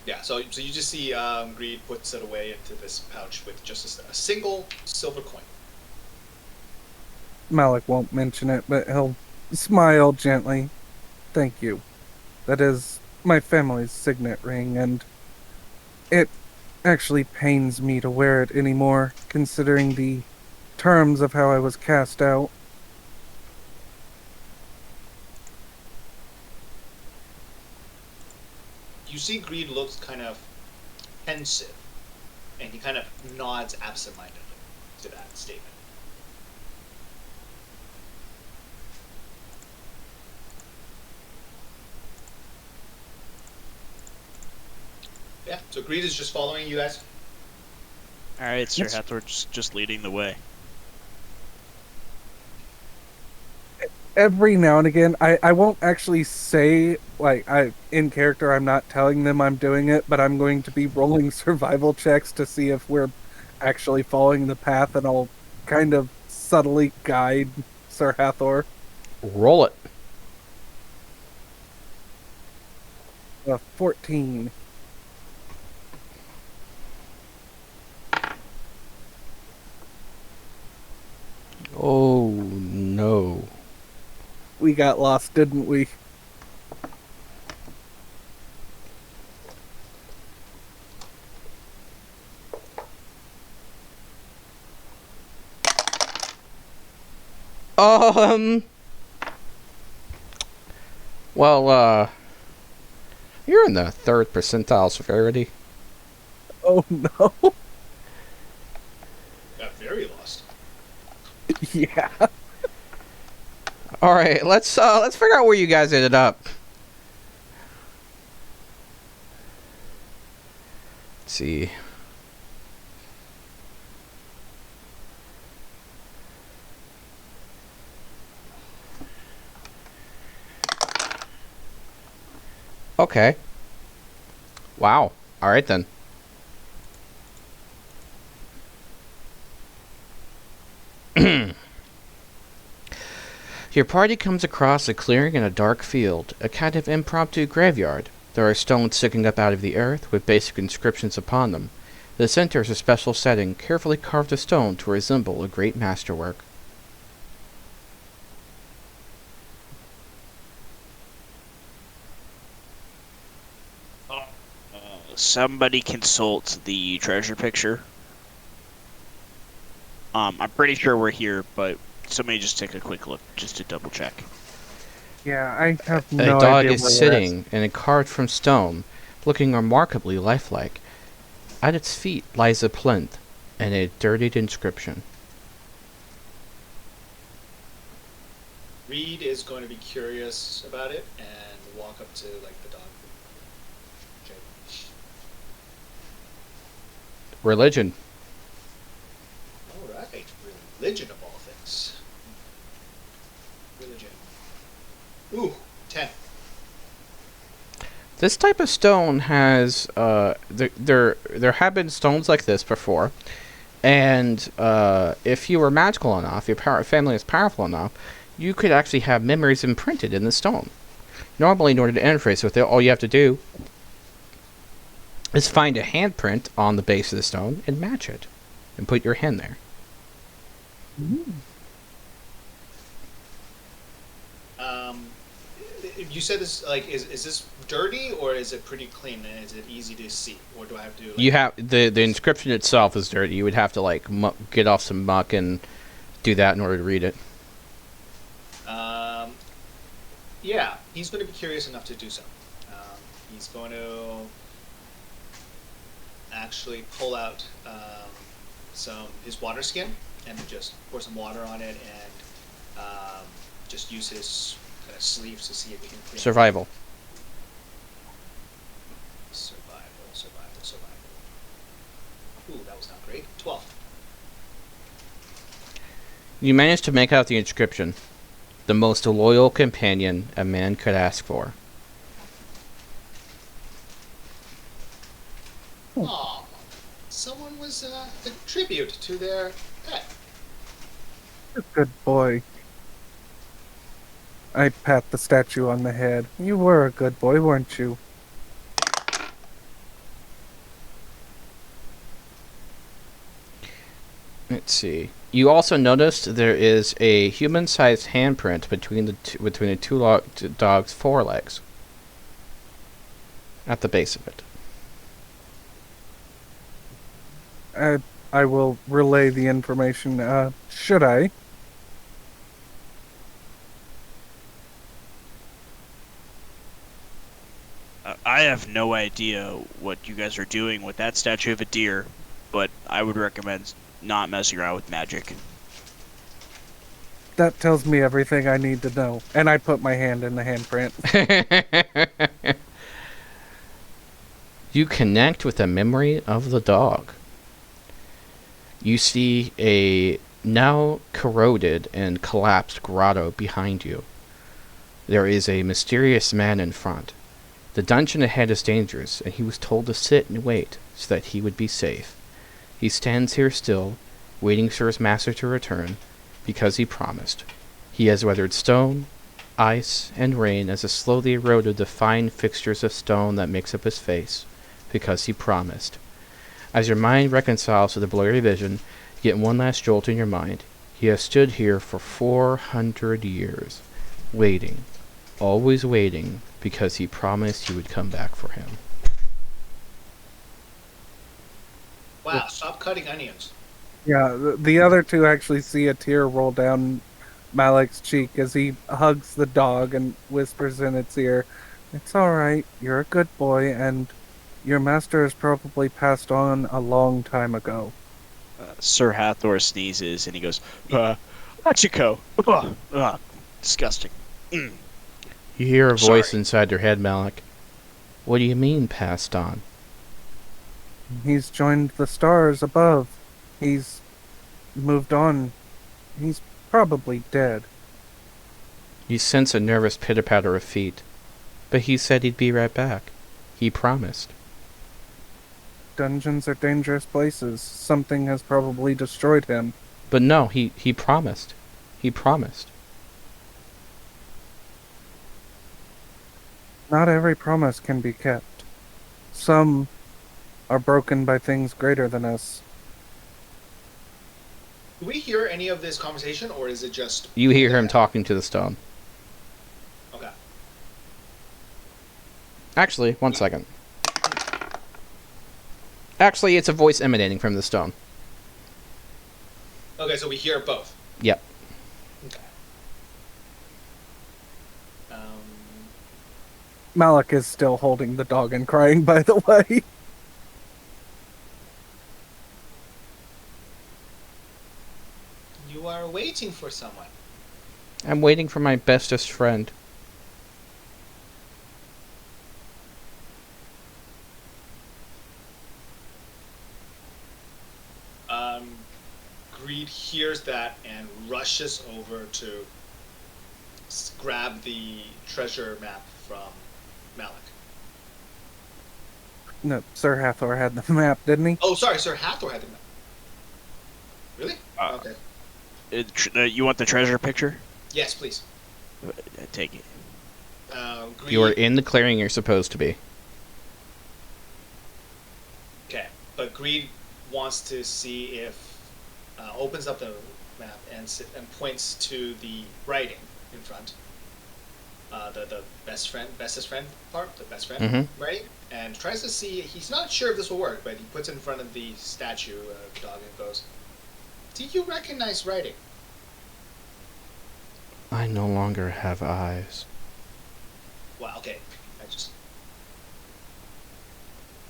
Yeah, so you just see Greed puts it away into this pouch with just a single silver coin. Malik won't mention it, but he'll smile gently. Thank you. That is my family's signet ring, and it actually pains me to wear it anymore, considering the terms of how I was cast out. You see Greed looks kind of pensive, and he kind of nods absentmindedly to that statement. Yeah, so Greed is just following you guys. All right, Sir Yes. Hathor just leading the way. Every now and again, I won't actually say, like, in character, I'm not telling them I'm doing it, but I'm going to be rolling survival checks to see if we're actually following the path, and I'll kind of subtly guide Sir Hathor. Roll it. 14. Oh, no. We got lost, didn't we? Um. Well, you're in the 3rd percentile severity. Oh no. Got very lost. Yeah. All right, let's figure out where you guys ended up. Let's see. Okay. Wow. All right then. Your party comes across a clearing in a dark field, a kind of impromptu graveyard. There are stones sticking up out of the earth with basic inscriptions upon them. The center is a special setting, carefully carved of stone to resemble a great masterwork. Somebody consult the treasure picture. I'm pretty sure we're here, but somebody just take a quick look just to double check. Yeah, I have A no dog idea is where sitting in a carved from stone, looking remarkably lifelike. At its feet lies a plinth and a dirtied inscription. Reed is going to be curious about it and walk up to like the dog. Okay. Religion. All right, religion of all things. Religion. Ooh, 10. This type of stone has there have been stones like this before, and if you were magical enough, your family is powerful enough, you could actually have memories imprinted in the stone. Normally, in order to interface with it, all you have to do is find a handprint on the base of the stone and match it, and put your hand there. You said this like is this dirty or is it pretty clean and is it easy to see or do I have to? Like, You have the inscription itself is dirty. You would have to like get off some muck and do that in order to read it. Yeah, he's going to be curious enough to do so. He's going to actually pull out his water skin and just pour some water on it and just use his kind of sleeves to see if he can clean Survival. Survival. Ooh, that was not great. 12. You managed to make out the inscription. The most loyal companion a man could ask for. Aw, someone was a tribute to their pet. Good boy. I pat the statue on the head. You were a good boy, weren't you? Let's see. You also noticed there is a human-sized handprint between the two dogs' forelegs at the base of it. I will relay the information. Should I? I have no idea what you guys are doing with that statue of a deer, but I would recommend not messing around with magic. That tells me everything I need to know. And I put my hand in the handprint. You connect with the memory of the dog. You see a now corroded and collapsed grotto behind you. There is a mysterious man in front. The dungeon ahead is dangerous, and he was told to sit and wait so that he would be safe. He stands here still, waiting for his master to return, because he promised. He has weathered stone, ice, and rain as it slowly eroded the fine fixtures of stone that makes up his face, because he promised. As your mind reconciles to the blurry vision, you get one last jolt in your mind. He has stood here for 400 years, waiting, always waiting, because he promised you would come back for him. Wow, stop cutting onions. Yeah, the other two actually see a tear roll down Malik's cheek as he hugs the dog and whispers in its ear, "It's alright, you're a good boy, and your master has probably passed on a long time ago." Sir Hathor sneezes and he goes, Machiko! Disgusting. Mm. You hear a voice Sorry. inside your head, Malik. What do you mean, passed on? He's joined the stars above. He's moved on. He's probably dead. You sense a nervous pitter-patter of feet. But he said he'd be right back. He promised. Dungeons are dangerous places. Something has probably destroyed him. But no, he promised. He promised. Not every promise can be kept. Some are broken by things greater than us. Do we hear any of this conversation, or is it just... You hear him talking to the stone. Okay. Actually, one second. Actually, it's a voice emanating from the stone. Okay, so we hear both. Yep. Okay. Malik is still holding the dog and crying, by the way. You are waiting for someone. I'm waiting for my bestest friend. Greed hears that and rushes over to grab the treasure map from Malik. No, Sir Hathor had the map, didn't he? Oh, sorry, Sir Hathor had the map. Really? Okay. You want the treasure picture? Yes, please. Take it. Greed... You are in the clearing you're supposed to be. Okay, but Greed wants to see if... opens up the map and points to the writing in front. The bestest friend part, the best friend, right? And tries to see, he's not sure if this will work, but he puts it in front of the statue dog and goes, "Do you recognize writing?" I no longer have eyes. Well, okay, I just...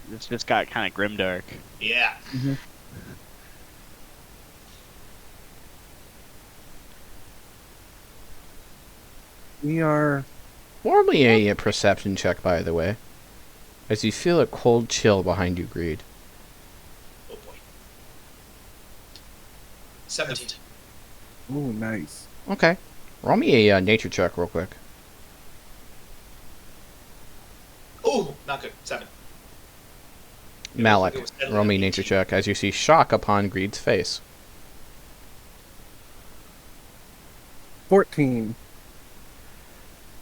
This just got kind of grimdark. Yeah. Mm-hmm. We are... Roll me a perception check, by the way. As you feel a cold chill behind you, Greed. Oh boy. 17. Ooh, nice. Okay. Roll me a nature check real quick. Oh, not good. 7. Malik, It was better roll than me a 18. nature check as you see shock upon Greed's face. 14.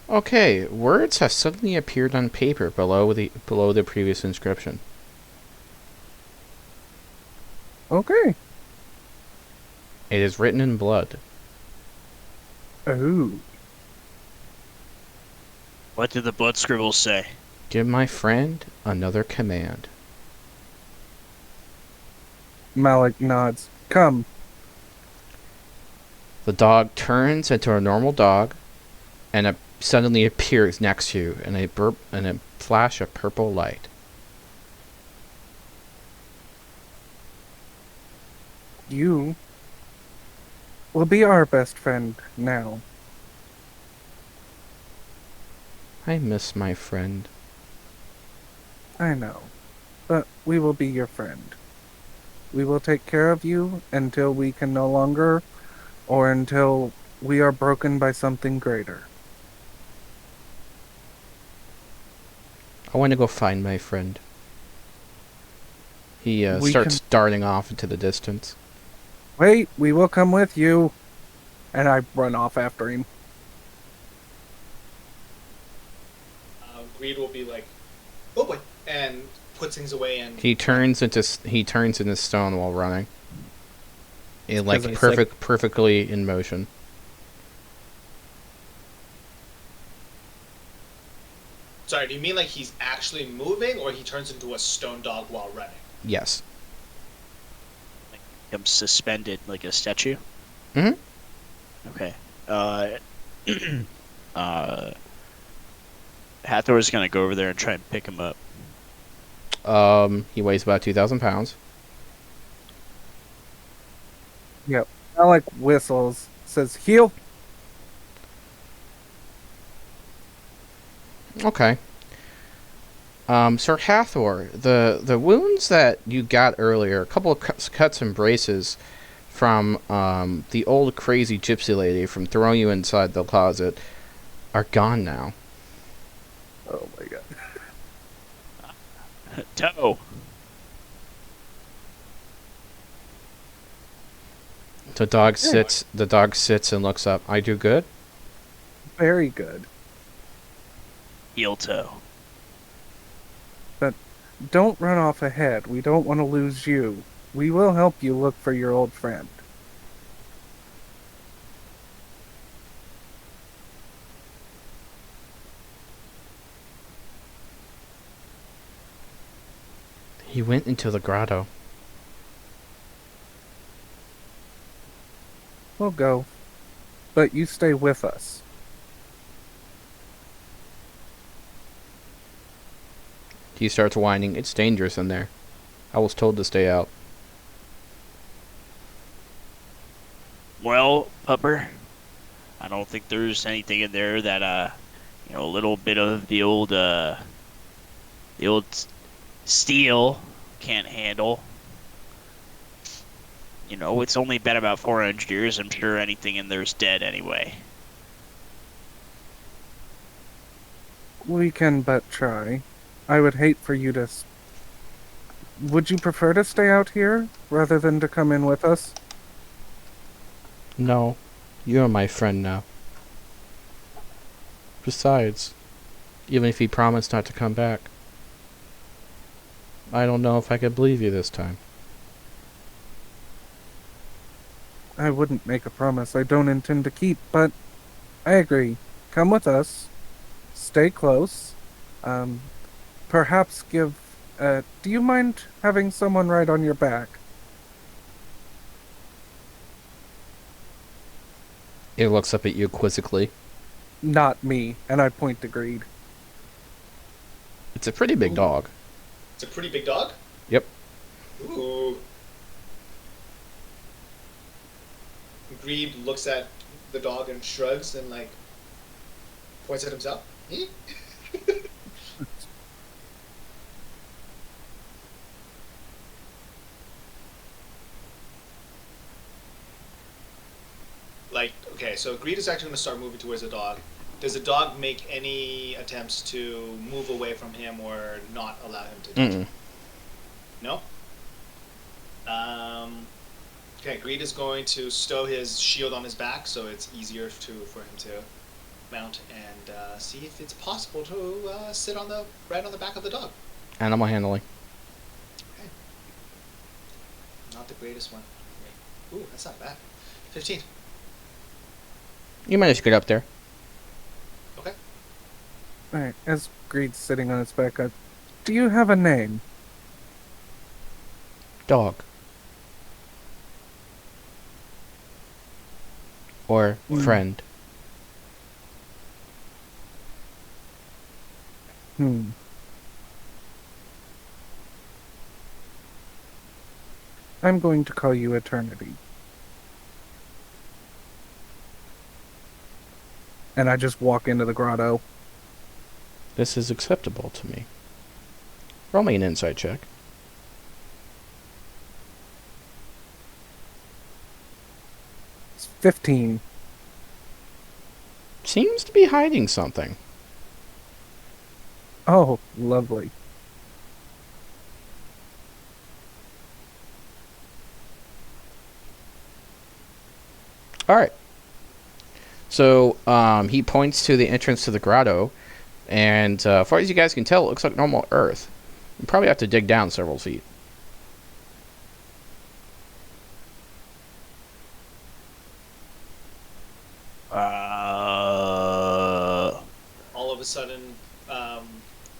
Okay, words have suddenly appeared on paper below the previous inscription. Okay. It is written in blood. Oh. What did the blood scribbles say? Give my friend another command. Malik nods. Come. The dog turns into a normal dog, and it suddenly appears next to you in a flash of purple light. You will be our best friend now. I miss my friend. I know. But we will be your friend. We will take care of you until we can no longer, or until we are broken by something greater. I want to go find my friend. He We starts darting off into the distance. Wait, we will come with you. And I run off after him. Greed will be like, "Oh boy," and puts things away and... He turns into stone while running. Because I said- Perfectly in motion. Sorry, do you mean like he's actually moving, or he turns into a stone dog while running? Yes. I'm suspended like a statue. Mhm. Okay. Hathor's gonna go over there and try and pick him up. He weighs about 2,000 pounds. Yep. Malik whistles. Says, heal. Okay. Sir Hathor, the wounds that you got earlier, a couple of cuts and braces from the old crazy gypsy lady from throwing you inside the closet, are gone now. Oh my god. Toe. The dog sits. The dog sits and looks up. I do good. Very good. Heel toe. But don't run off ahead. We don't want to lose you. We will help you look for your old friend. He went into the grotto. We'll go. But you stay with us. He starts whining. It's dangerous in there. I was told to stay out. Well, Pupper, I don't think there's anything in there that, a little bit of the old steel can't handle. It's only been about 400 years. I'm sure anything in there's dead anyway. We can but try. I would hate for you to... Would you prefer to stay out here, rather than to come in with us? No, you're my friend now. Besides, even if he promised not to come back, I don't know if I could believe you this time. I wouldn't make a promise I don't intend to keep, but I agree. Come with us. Stay close. Perhaps give... do you mind having someone ride on your back? It looks up at you quizzically. Not me, and I point to Greed. It's a pretty big dog. It's a pretty big dog? Yep. Ooh. Greed looks at the dog and shrugs and, like, points at himself. Like, okay, so Greed is actually going to start moving towards the dog. Does the dog make any attempts to move away from him or not allow him to touch him? No? Okay, Greed is going to stow his shield on his back so it's easier for him to mount and see if it's possible to sit right on the back of the dog. Animal handling. Okay. Not the greatest one. Ooh, that's not bad. 15. You managed to get up there. Okay. Alright, as Greed's sitting on his back, do you have a name? Dog. Or friend. I'm going to call you Eternity. And I just walk into the grotto. This is acceptable to me. Roll me an insight check. It's 15. Seems to be hiding something. Oh, lovely. Alright. So, he points to the entrance to the grotto, and as far as you guys can tell, it looks like normal earth. You probably have to dig down several feet. All of a sudden,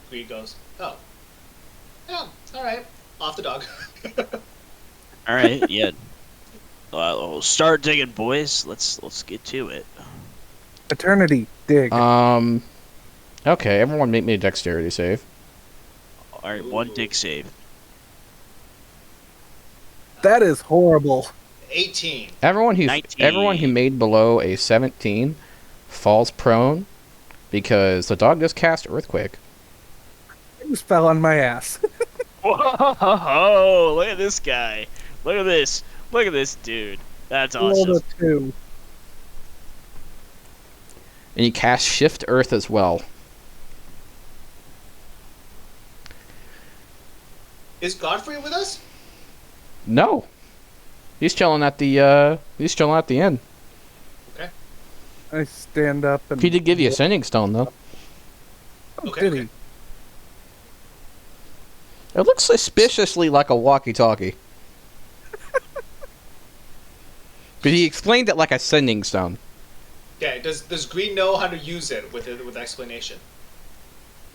Greed goes, oh. Yeah, alright. Off the dog. All right, yeah. We'll start digging, boys. Let's get to it. Eternity, dig. Okay, everyone make me a dexterity save. All right, one dig save. That is horrible. 18. Everyone who 19. made below a 17 falls prone because the dog just cast Earthquake. I just fell on my ass. Whoa! Look at this guy. Look at this. Look at this dude. That's awesome. Rolled a 2. And you cast Shift Earth as well. Is Godfrey with us? No. He's chilling at the inn. Okay. I stand up and... He did give you a sending stone though. Okay, Did okay. he? It looks suspiciously like a walkie-talkie. But he explained it like a sending stone. Okay, does Green know how to use it with explanation?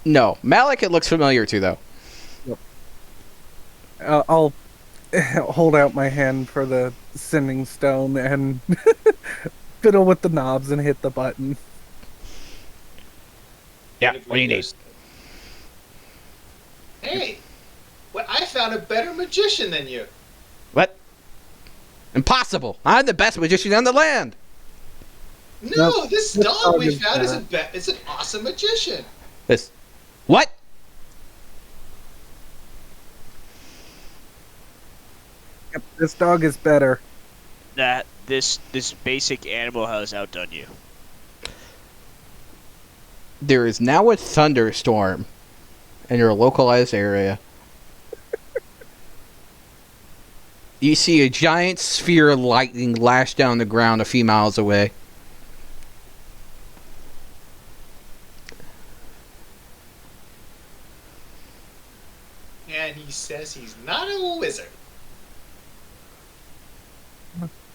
No. Malik, it looks familiar to, though. I'll hold out my hand for the sending stone and fiddle with the knobs and hit the button. Yeah, And what do you Green need? goes, Hey, well, I found a better magician than you. What? Impossible. I'm the best magician on the land. No, Nope, this this dog dog we is found is better. is an awesome magician. This. What? Yep, this dog is better. That this basic animal has outdone you. There is now a thunderstorm in your localized area. You see a giant sphere of lightning lash down the ground a few miles away. And he says he's not a wizard.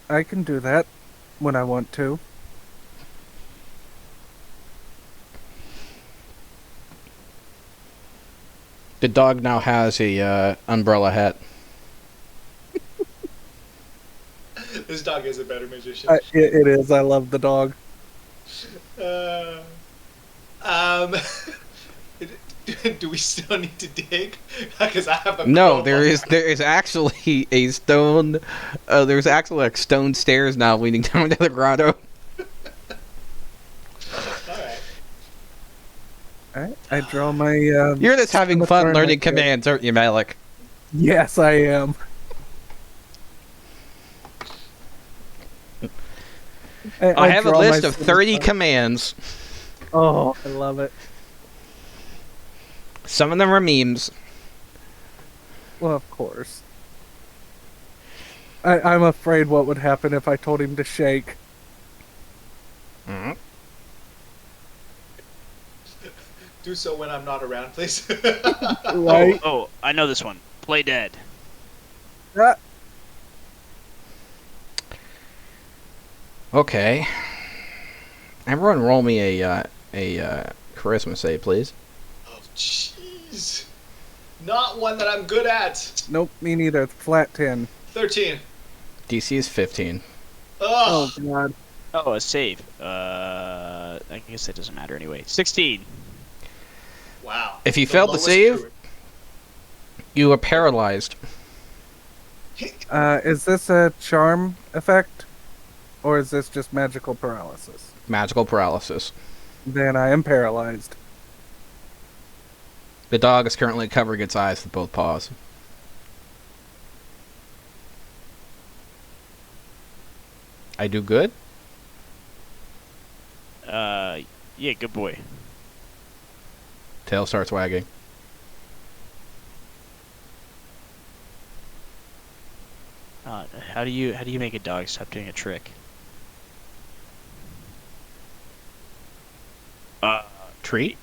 I can do that when I want to. The dog now has a umbrella hat. This dog is a better magician. It is. I love the dog. Uh, um, do we still need to dig? Because I have a No, crowbar. there is actually a stone. There's actually like stone stairs now leading down to the grotto. All right. I draw my. You're just having fun scimitar in my learning tail. commands, aren't you, Malik? Yes, I am. I have a draw my list of 30 scimitar. commands. Oh, I love it. Some of them are memes. Well, of course. I'm afraid what would happen if I told him to shake. Mhm. Do so when I'm not around, please. Right? Oh, I know this one. Play dead. Ah, Okay. Everyone roll me a charisma save, please. Oh, jeez. Not one that I'm good at. nope, me neither. Flat 10. 13. DC is 15. Oh, Ugh. God. Oh, a save. I guess that doesn't matter anyway. 16. Wow. If you The failed to lowest save- druid. You are paralyzed. Is this a charm effect? Or is this just magical paralysis? Magical paralysis. Then I am paralyzed. The dog is currently covering its eyes with both paws. I do good? Yeah, good boy. Tail starts wagging. How do you make a dog stop doing a trick? Treat?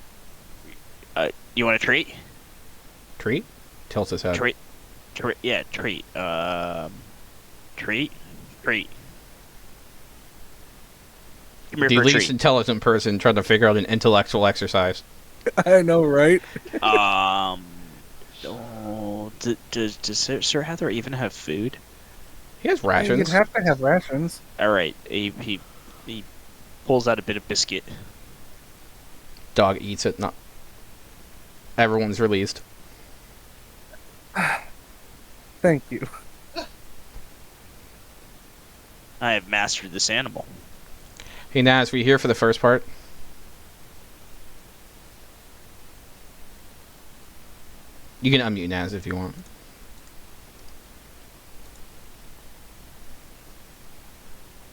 You want a treat? Treat? Tilts his head. Treat. Yeah, treat. Treat. Come here The for a least treat. intelligent person trying to figure out an intellectual exercise. I know, right? Does Sir Heather even have food? He has You'd rations. have to have rations. All right, he pulls out a bit of biscuit. Dog eats it. Not. Everyone's released. Thank you. I have mastered this animal. Hey Naz, were you here for the first part? You can unmute Naz if you want.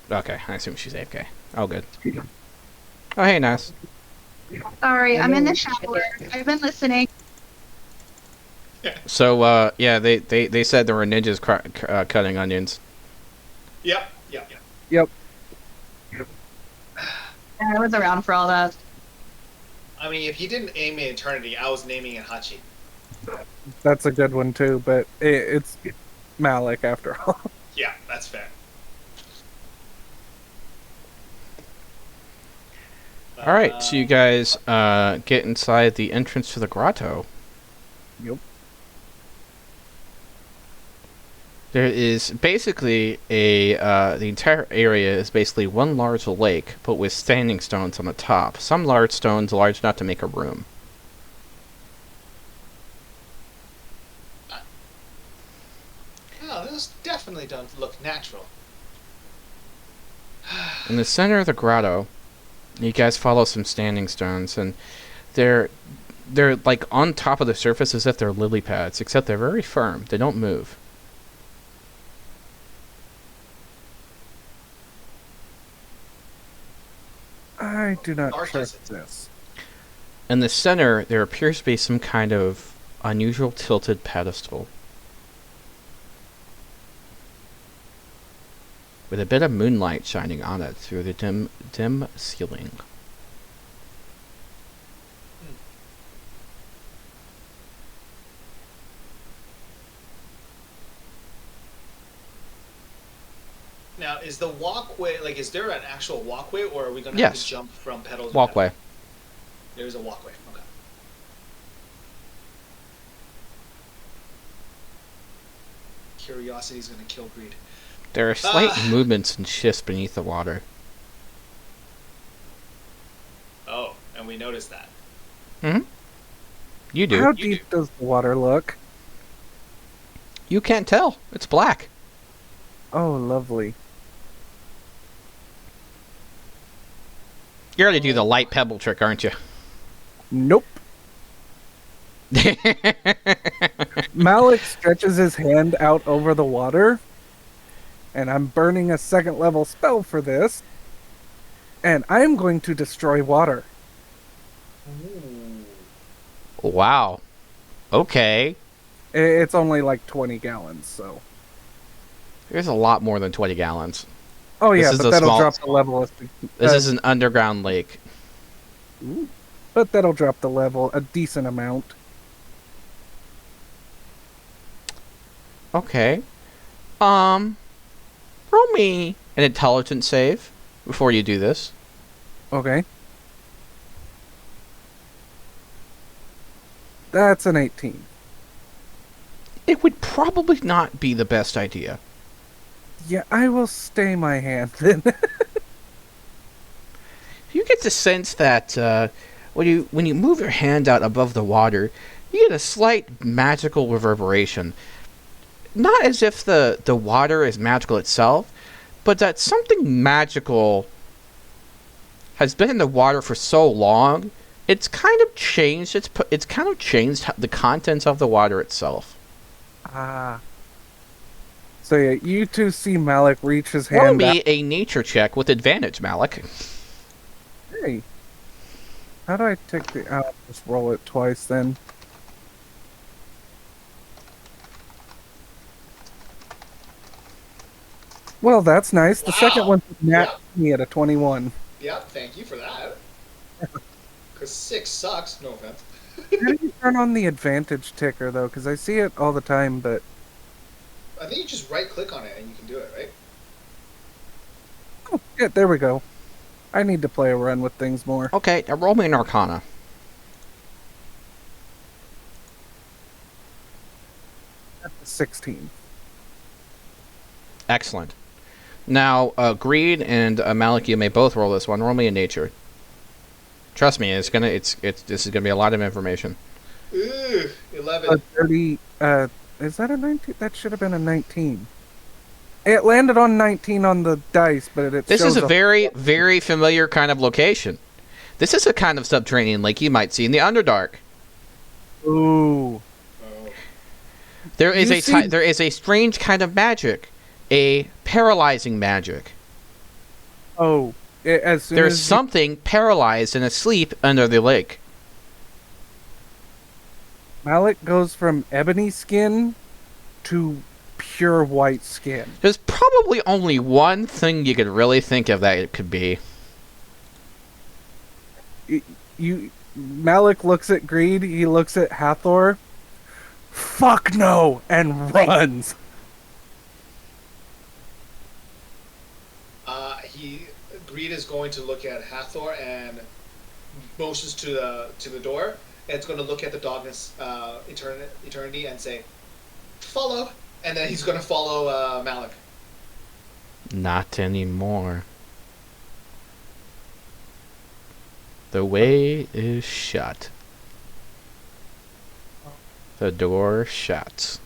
Okay, I assume she's AFK. Oh, good. Oh, hey Naz. Sorry, I'm in the shower. I've been listening. So, yeah, they said there were ninjas cutting onions. Yep. Yep. I was around for all that. I mean, if he didn't aim in eternity, I was naming it Hachi. That's a good one too, but it's Malik after all. Yeah, that's fair. All right, so you guys get inside the entrance to the grotto. Yep. There is basically the entire area is basically one large lake, but with standing stones on the top. Some large stones large enough to make a room. Oh, those definitely don't look natural. In the center of the grotto, you guys follow some standing stones, and they're like on top of the surface as if they're lily pads, except they're very firm. They don't move. I do not Dark trust is this. In the center, there appears to be some kind of unusual tilted pedestal, with a bit of moonlight shining on it through the dim ceiling. Now, is the walkway, like, is there an actual walkway, or are we going to have Yes. to jump from pedal to Walkway. pedal? There's a walkway, okay. Curiosity's going to kill greed. There are slight movements and shifts beneath the water. Oh, and we noticed that. You do. How deep does the water look? You can't tell. It's black. Oh, lovely. You're going to do the light pebble trick, aren't you? Nope. Malik stretches his hand out over the water, and I'm burning a second level spell for this, and I'm going to destroy water. Ooh. Wow. Okay. It's only like 20 gallons, so. There's a lot more than 20 gallons. Oh This yeah, is but a that'll small- drop the level. This is an underground lake. But that'll drop the level a decent amount. Okay. Roll me an intelligence save before you do this. Okay. That's an 18. It would probably not be the best idea. Yeah, I will stay my hand then. You get the sense that when you move your hand out above the water, you get a slight magical reverberation. Not as if the water is magical itself, but that something magical has been in the water for so long, it's kind of changed. It's kind of changed the contents of the water itself. Ah. So yeah, you two see Malik reach his Roll hand me out. a nature check with advantage, Malik. Hey. How do I take the... I'll just roll it twice then. Well, that's nice. The second Wow. one nat Yeah. me at a 21. Yep, thank you for that. Because 6 sucks, no offense. How do you turn on the advantage ticker, though? Because I see it all the time, but... I think you just right click on it and you can do it, right? Oh, yeah, there we go. I need to play a run with things more. Okay, now roll me an Arcana. That's a 16. Excellent. Now, Greed and Malik, you may both roll this one. Roll me a nature. Trust me, this is gonna be a lot of information. Ooh, A 11. 30... is that a 19? That should have been a 19. It landed on 19 on the dice, but it This shows is a very, very familiar kind of location. This is a kind of subterranean lake you might see in the Underdark. Ooh. Oh. There is You see- there is a strange kind of magic, a paralyzing magic. Oh. As soon There's as something paralyzed and asleep under the lake. Malik goes from ebony skin to pure white skin. There's probably only one thing you could really think of that it could be. You Malik looks at Greed, he looks at Hathor. Fuck no! And runs. Greed is going to look at Hathor and motions to the door. And it's going to look at the darkness, eternity, and say, "Follow." And then he's going to follow Malik. Not anymore. The way is shut. The door shuts.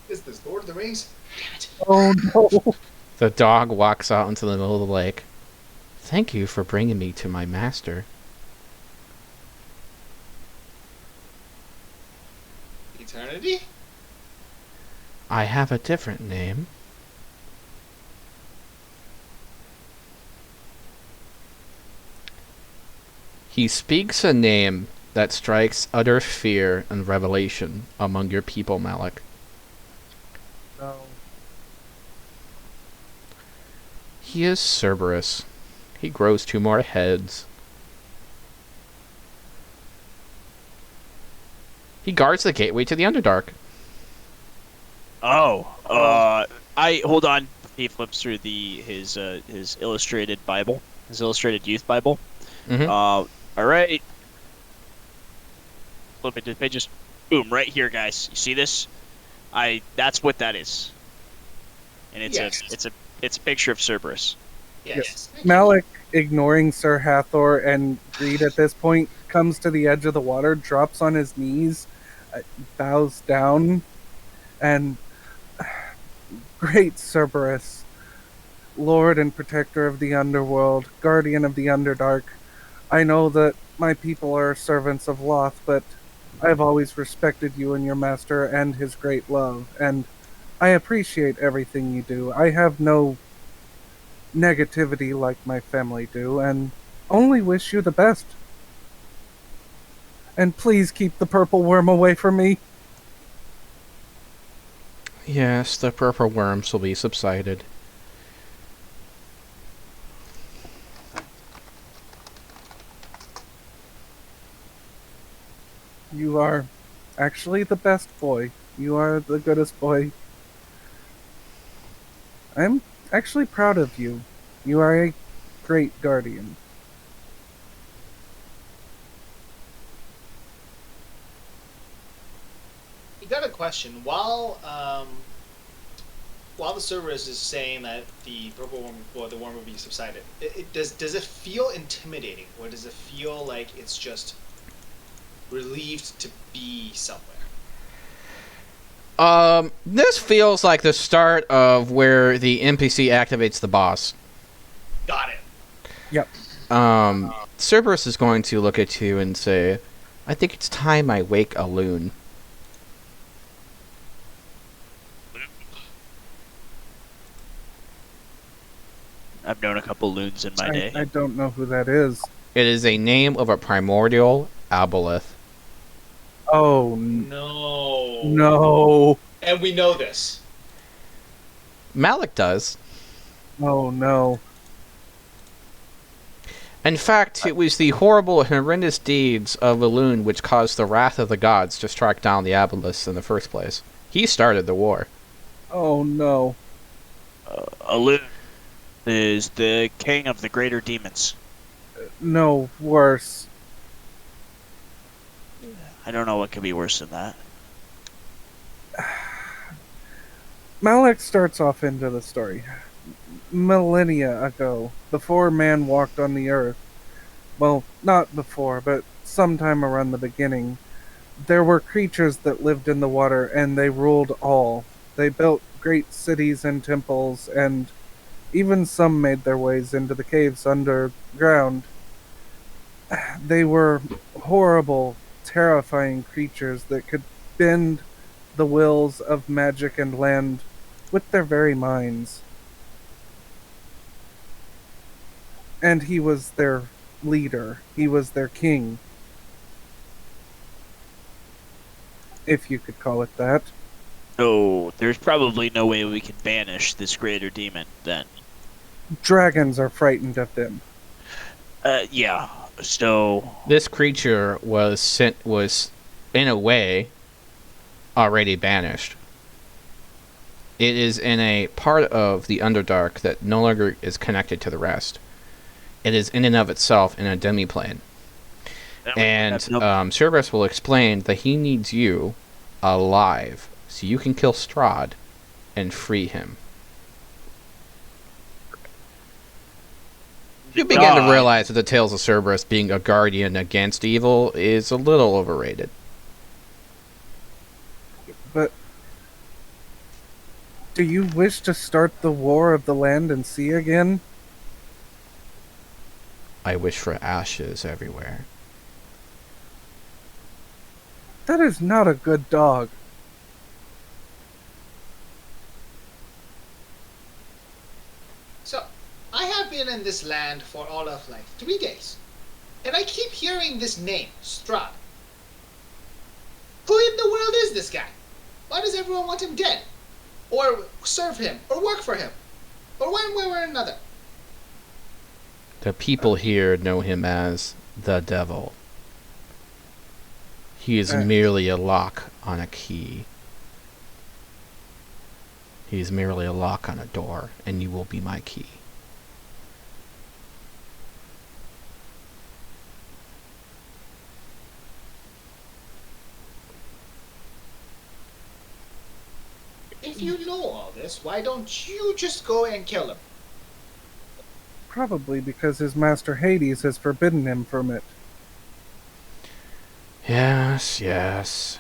Is this Lord of the Rings? Damn it. Oh no. The dog walks out into the middle of the lake. Thank you for bringing me to my master. Eternity? I have a different name. He speaks a name that strikes utter fear and revelation among your people, Malik. No. He is Cerberus. He grows 2 more heads. He guards the gateway to the Underdark. I hold on. He flips through his illustrated Bible, his illustrated youth Bible. Mm-hmm. All right. Flip it to the pages. Boom! Right here, guys. You see this? That's what that is. And it's a picture of Cerberus. Yes. Malik, ignoring Sir Hathor and Greed at this point, comes to the edge of the water, drops on his knees, bows down, and great Cerberus, Lord and Protector of the Underworld, Guardian of the Underdark, I know that my people are servants of Loth, but I have always respected you and your master and his great love, and I appreciate everything you do. I have no negativity like my family do, and only wish you the best. And please keep the purple worm away from me. Yes, the purple worms will be subsided. You are actually the best boy. You are the goodest boy. I'm actually proud of you. You are a great guardian. You got a question. While the Cerberus is saying that the purple worm or the worm will be subsided, does it feel intimidating, or does it feel like it's just relieved to be somewhere? This feels like the start of where the NPC activates the boss. Got it. Yep. Cerberus is going to look at you and say, I think it's time I wake a loon. I've known a couple loons in my day. I don't know who that is. It is a name of a primordial aboleth. Oh, No. no. And we know this. Malik does. Oh, no. In fact, it was the horrible and horrendous deeds of a loon which caused the wrath of the gods to strike down the aboleths in the first place. He started the war. Oh, no. A loon is the king of the greater demons. No, worse. I don't know what could be worse than that. Malik starts off into the story. Millennia ago, before man walked on the earth, well, not before, but sometime around the beginning, there were creatures that lived in the water, and they ruled all. They built great cities and temples, and even some made their ways into the caves underground. They were horrible, terrifying creatures that could bend the wills of magic and land with their very minds. And he was their leader. He was their king. If you could call it that. So there's probably no way we can banish this greater demon then. Dragons are frightened of them. Yeah. So This creature was in a way already banished. It is in a part of the Underdark that no longer is connected to the rest. It is in and of itself in a demiplane. And Cerberus will explain that he needs you alive so you can kill Strahd and free him. You begin to realize that the tales of Cerberus being a guardian against evil is a little overrated. But do you wish to start the war of the land and sea again? I wish for ashes everywhere. That is not a good dog. So, I have been in this land for all of 3 days. And I keep hearing this name, Strahd. Who in the world is this guy? Why does everyone want him dead? Or serve him, or work for him? Or one way or another? The people here know him as the Devil. He is merely a lock on a key. He is merely a lock on a door, and you will be my key. If you know all this, why don't you just go and kill him? Probably because his master Hades has forbidden him from it. Yes, yes.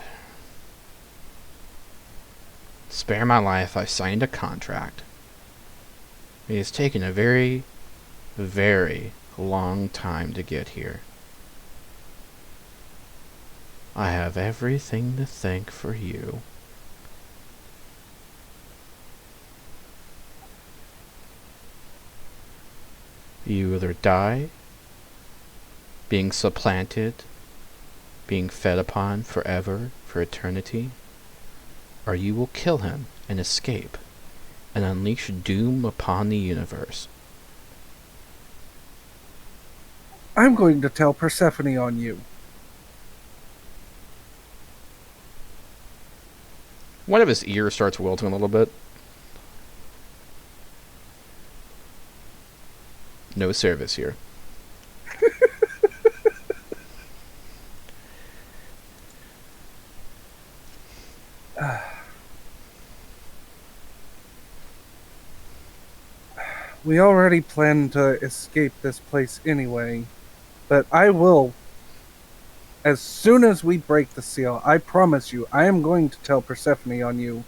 Spare my life, I signed a contract. It has taken a very, very long time to get here. I have everything to thank for you. You either die, being supplanted, being fed upon forever, for eternity, or you will kill him and escape, and unleash doom upon the universe. I'm going to tell Persephone on you. One of his ears starts wilting a little bit. No service here. We already planned to escape this place anyway, but I will, as soon as we break the seal, I promise you, I am going to tell Persephone on you,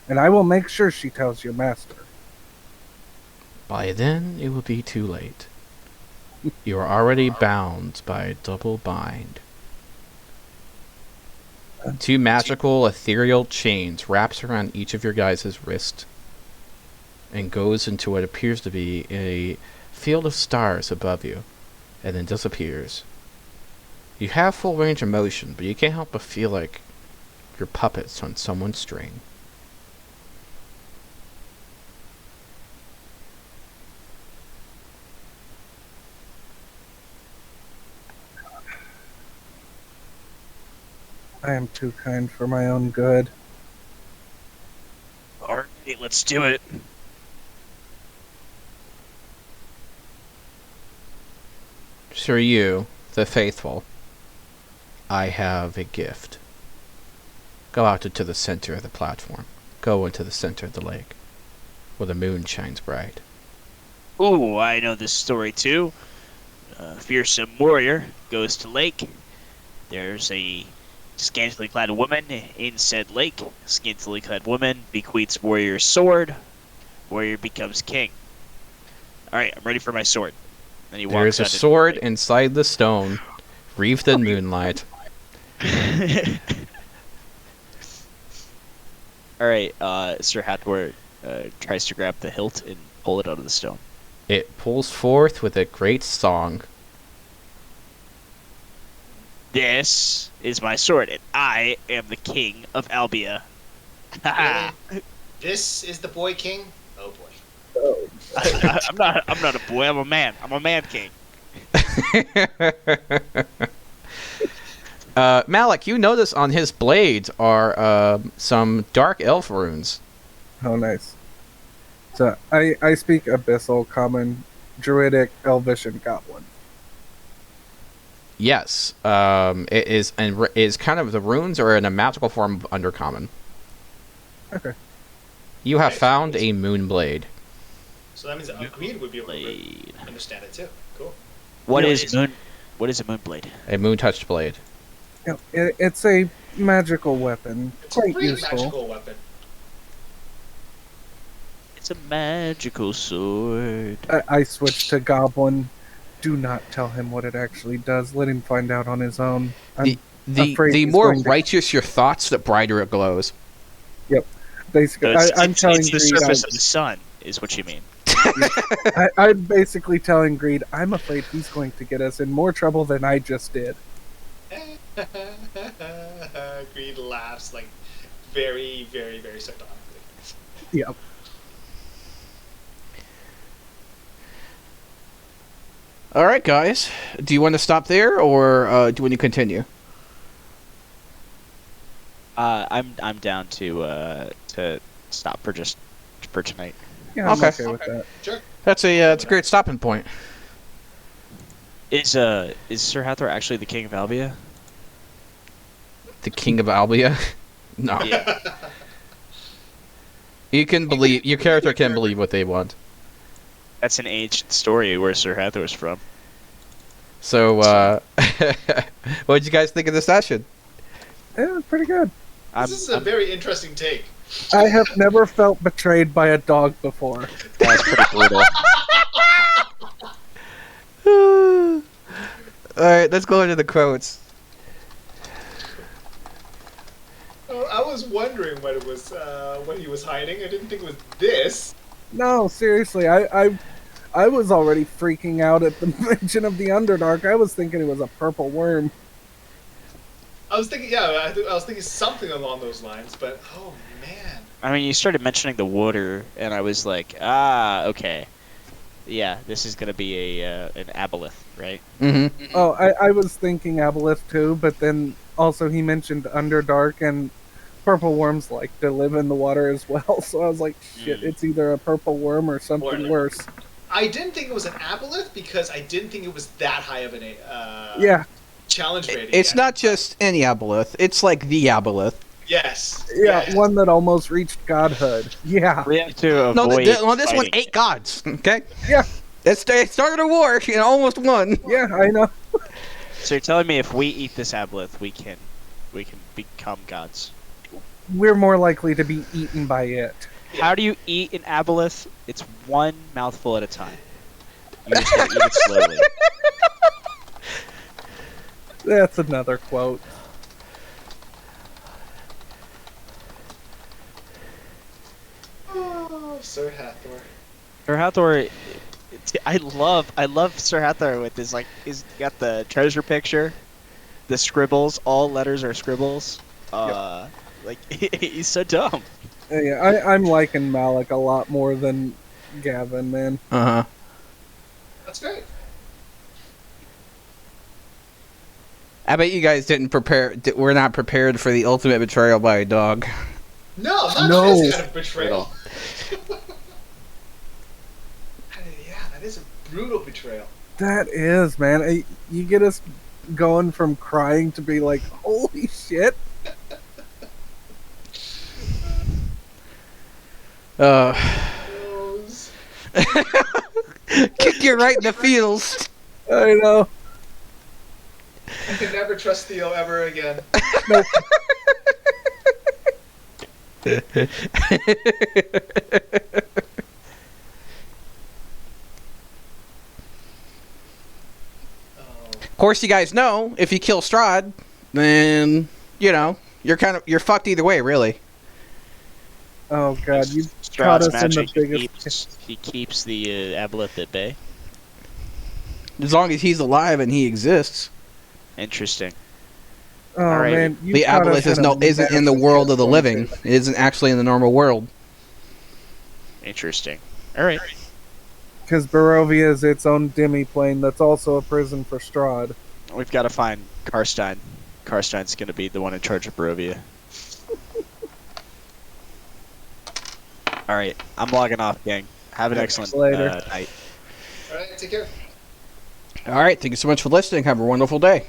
and I will make sure she tells your master. By then, it will be too late. You are already bound by a double bind. 2 magical, ethereal chains wraps around each of your guys' wrist and goes into what appears to be a field of stars above you, and then disappears. You have full range of motion, but you can't help but feel like you're puppets on someone's string. I am too kind for my own good. Alright, let's do it. For you, the faithful, I have a gift. Go out into the center of the platform. Go into the center of the lake, where the moon shines bright. Ooh, I know this story too. A fearsome warrior goes to lake. There's a scantily clad woman in said lake. Scantily clad woman bequeaths warrior's sword. Warrior becomes king. Alright, I'm ready for my sword. Then he walks There's a out into sword the lake. inside the stone, wreathed in moonlight. Alright, Sir Hathor tries to grab the hilt and pull it out of the stone. It pulls forth with a great song. This is my sword, and I am the king of Albia. Really? This is the boy king? Oh boy. I'm not a boy, I'm a man. I'm a man king. Malik, you notice on his blade are some dark elf runes. Oh, nice. So I speak Abyssal, Common, Druidic, Elvish, and Goblin. Yes, it is kind of the runes are in a magical form of Undercommon. Okay. You have Okay. found a moonblade. So that means that Greed would be able to Blade. understand it too. Cool. What is a moonblade? A moon-touched blade. You know, it's a magical weapon. It's a Quite great useful. magical weapon. It's a magical sword. I switched to Goblin. Do not tell him what it actually does. Let him find out on his own. I'm afraid The he's more going to- righteous your thoughts, the brighter it glows. Basically, I'm telling it's the Greed. surface of the sun, is what you mean. I'm basically telling Greed. I'm afraid he's going to get us in more trouble than I just did. Greed laughs like very, very, very sardonically. Yep. All right, guys. Do you want to stop there, or do you want to continue? I'm down to stop for tonight. Yeah, I'm Okay. okay with that. Sure. That's a great stopping point. Is Sir Hathor actually the king of Albia? The King of Albia. No, Yeah. you can believe your character can believe what they want. That's an ancient story where Sir Hathor's from. So, what did you guys think of the session? Yeah, pretty good. This is a very interesting take. I have never felt betrayed by a dog before. That's pretty brutal. All right, let's go into the quotes. Oh, I was wondering what it was, what he was hiding. I didn't think it was this. No, seriously, I was already freaking out at the mention of the Underdark. I was thinking it was a purple worm. I was thinking, yeah, I was thinking something along those lines, but oh man. I mean, you started mentioning the water, and I was like, okay. Yeah, this is gonna be an aboleth, right? Mm-hmm. Oh, I was thinking Aboleth too, but then also he mentioned Underdark, and purple worms like to live in the water as well. So I was like, shit, it's either a purple worm or something worse. I didn't think it was an aboleth because I didn't think it was that high of an Yeah, challenge rating. It's yet. not just any aboleth; it's like the aboleth. Yes. yeah, yes. one that almost reached godhood. Yeah, We have to No, avoid. this one fighting. ate gods. Okay. yeah, It started a war and almost won. yeah. I know. So you're telling me if we eat this aboleth, we can become gods? We're more likely to be eaten by it. How do you eat an aboleth? It's one mouthful at a time. You just gotta eat it slowly. That's another quote. Oh, Sir Hathor. Sir Hathor, I love Sir Hathor with his he's got the treasure picture, the scribbles. All letters are scribbles. He's so dumb. Yeah, I'm liking Malik a lot more than Gavin, man. Uh huh. That's great. I bet you guys didn't prepare. We're not prepared for the ultimate betrayal by a dog. No, not No. this kind of betrayal. Yeah, that is a brutal betrayal. That is, man. You get us going from crying to be like, holy shit. Those- Kick you right in the feels. I know. I can never trust Theo ever again. Nope. Oh, Of course, you guys know if you kill Strahd, then you're fucked either way, really. Oh god, you caught Strahd's us in the magic. biggest. He keeps the aboleth at bay. As long as he's alive and he exists, Interesting. Oh Alright. man, you the caught us aboleth isn't in the massive world of the shitstorm, living. too. It isn't actually in the normal world. Interesting. All right. Because Barovia is its own demi-plane that's also a prison for Strahd. We've got to find Karstein. Karstein's going to be the one in charge of Barovia. All right, I'm logging off, gang. Have an excellent Later. night. All right, take care. All right. Thank you so much for listening. Have a wonderful day.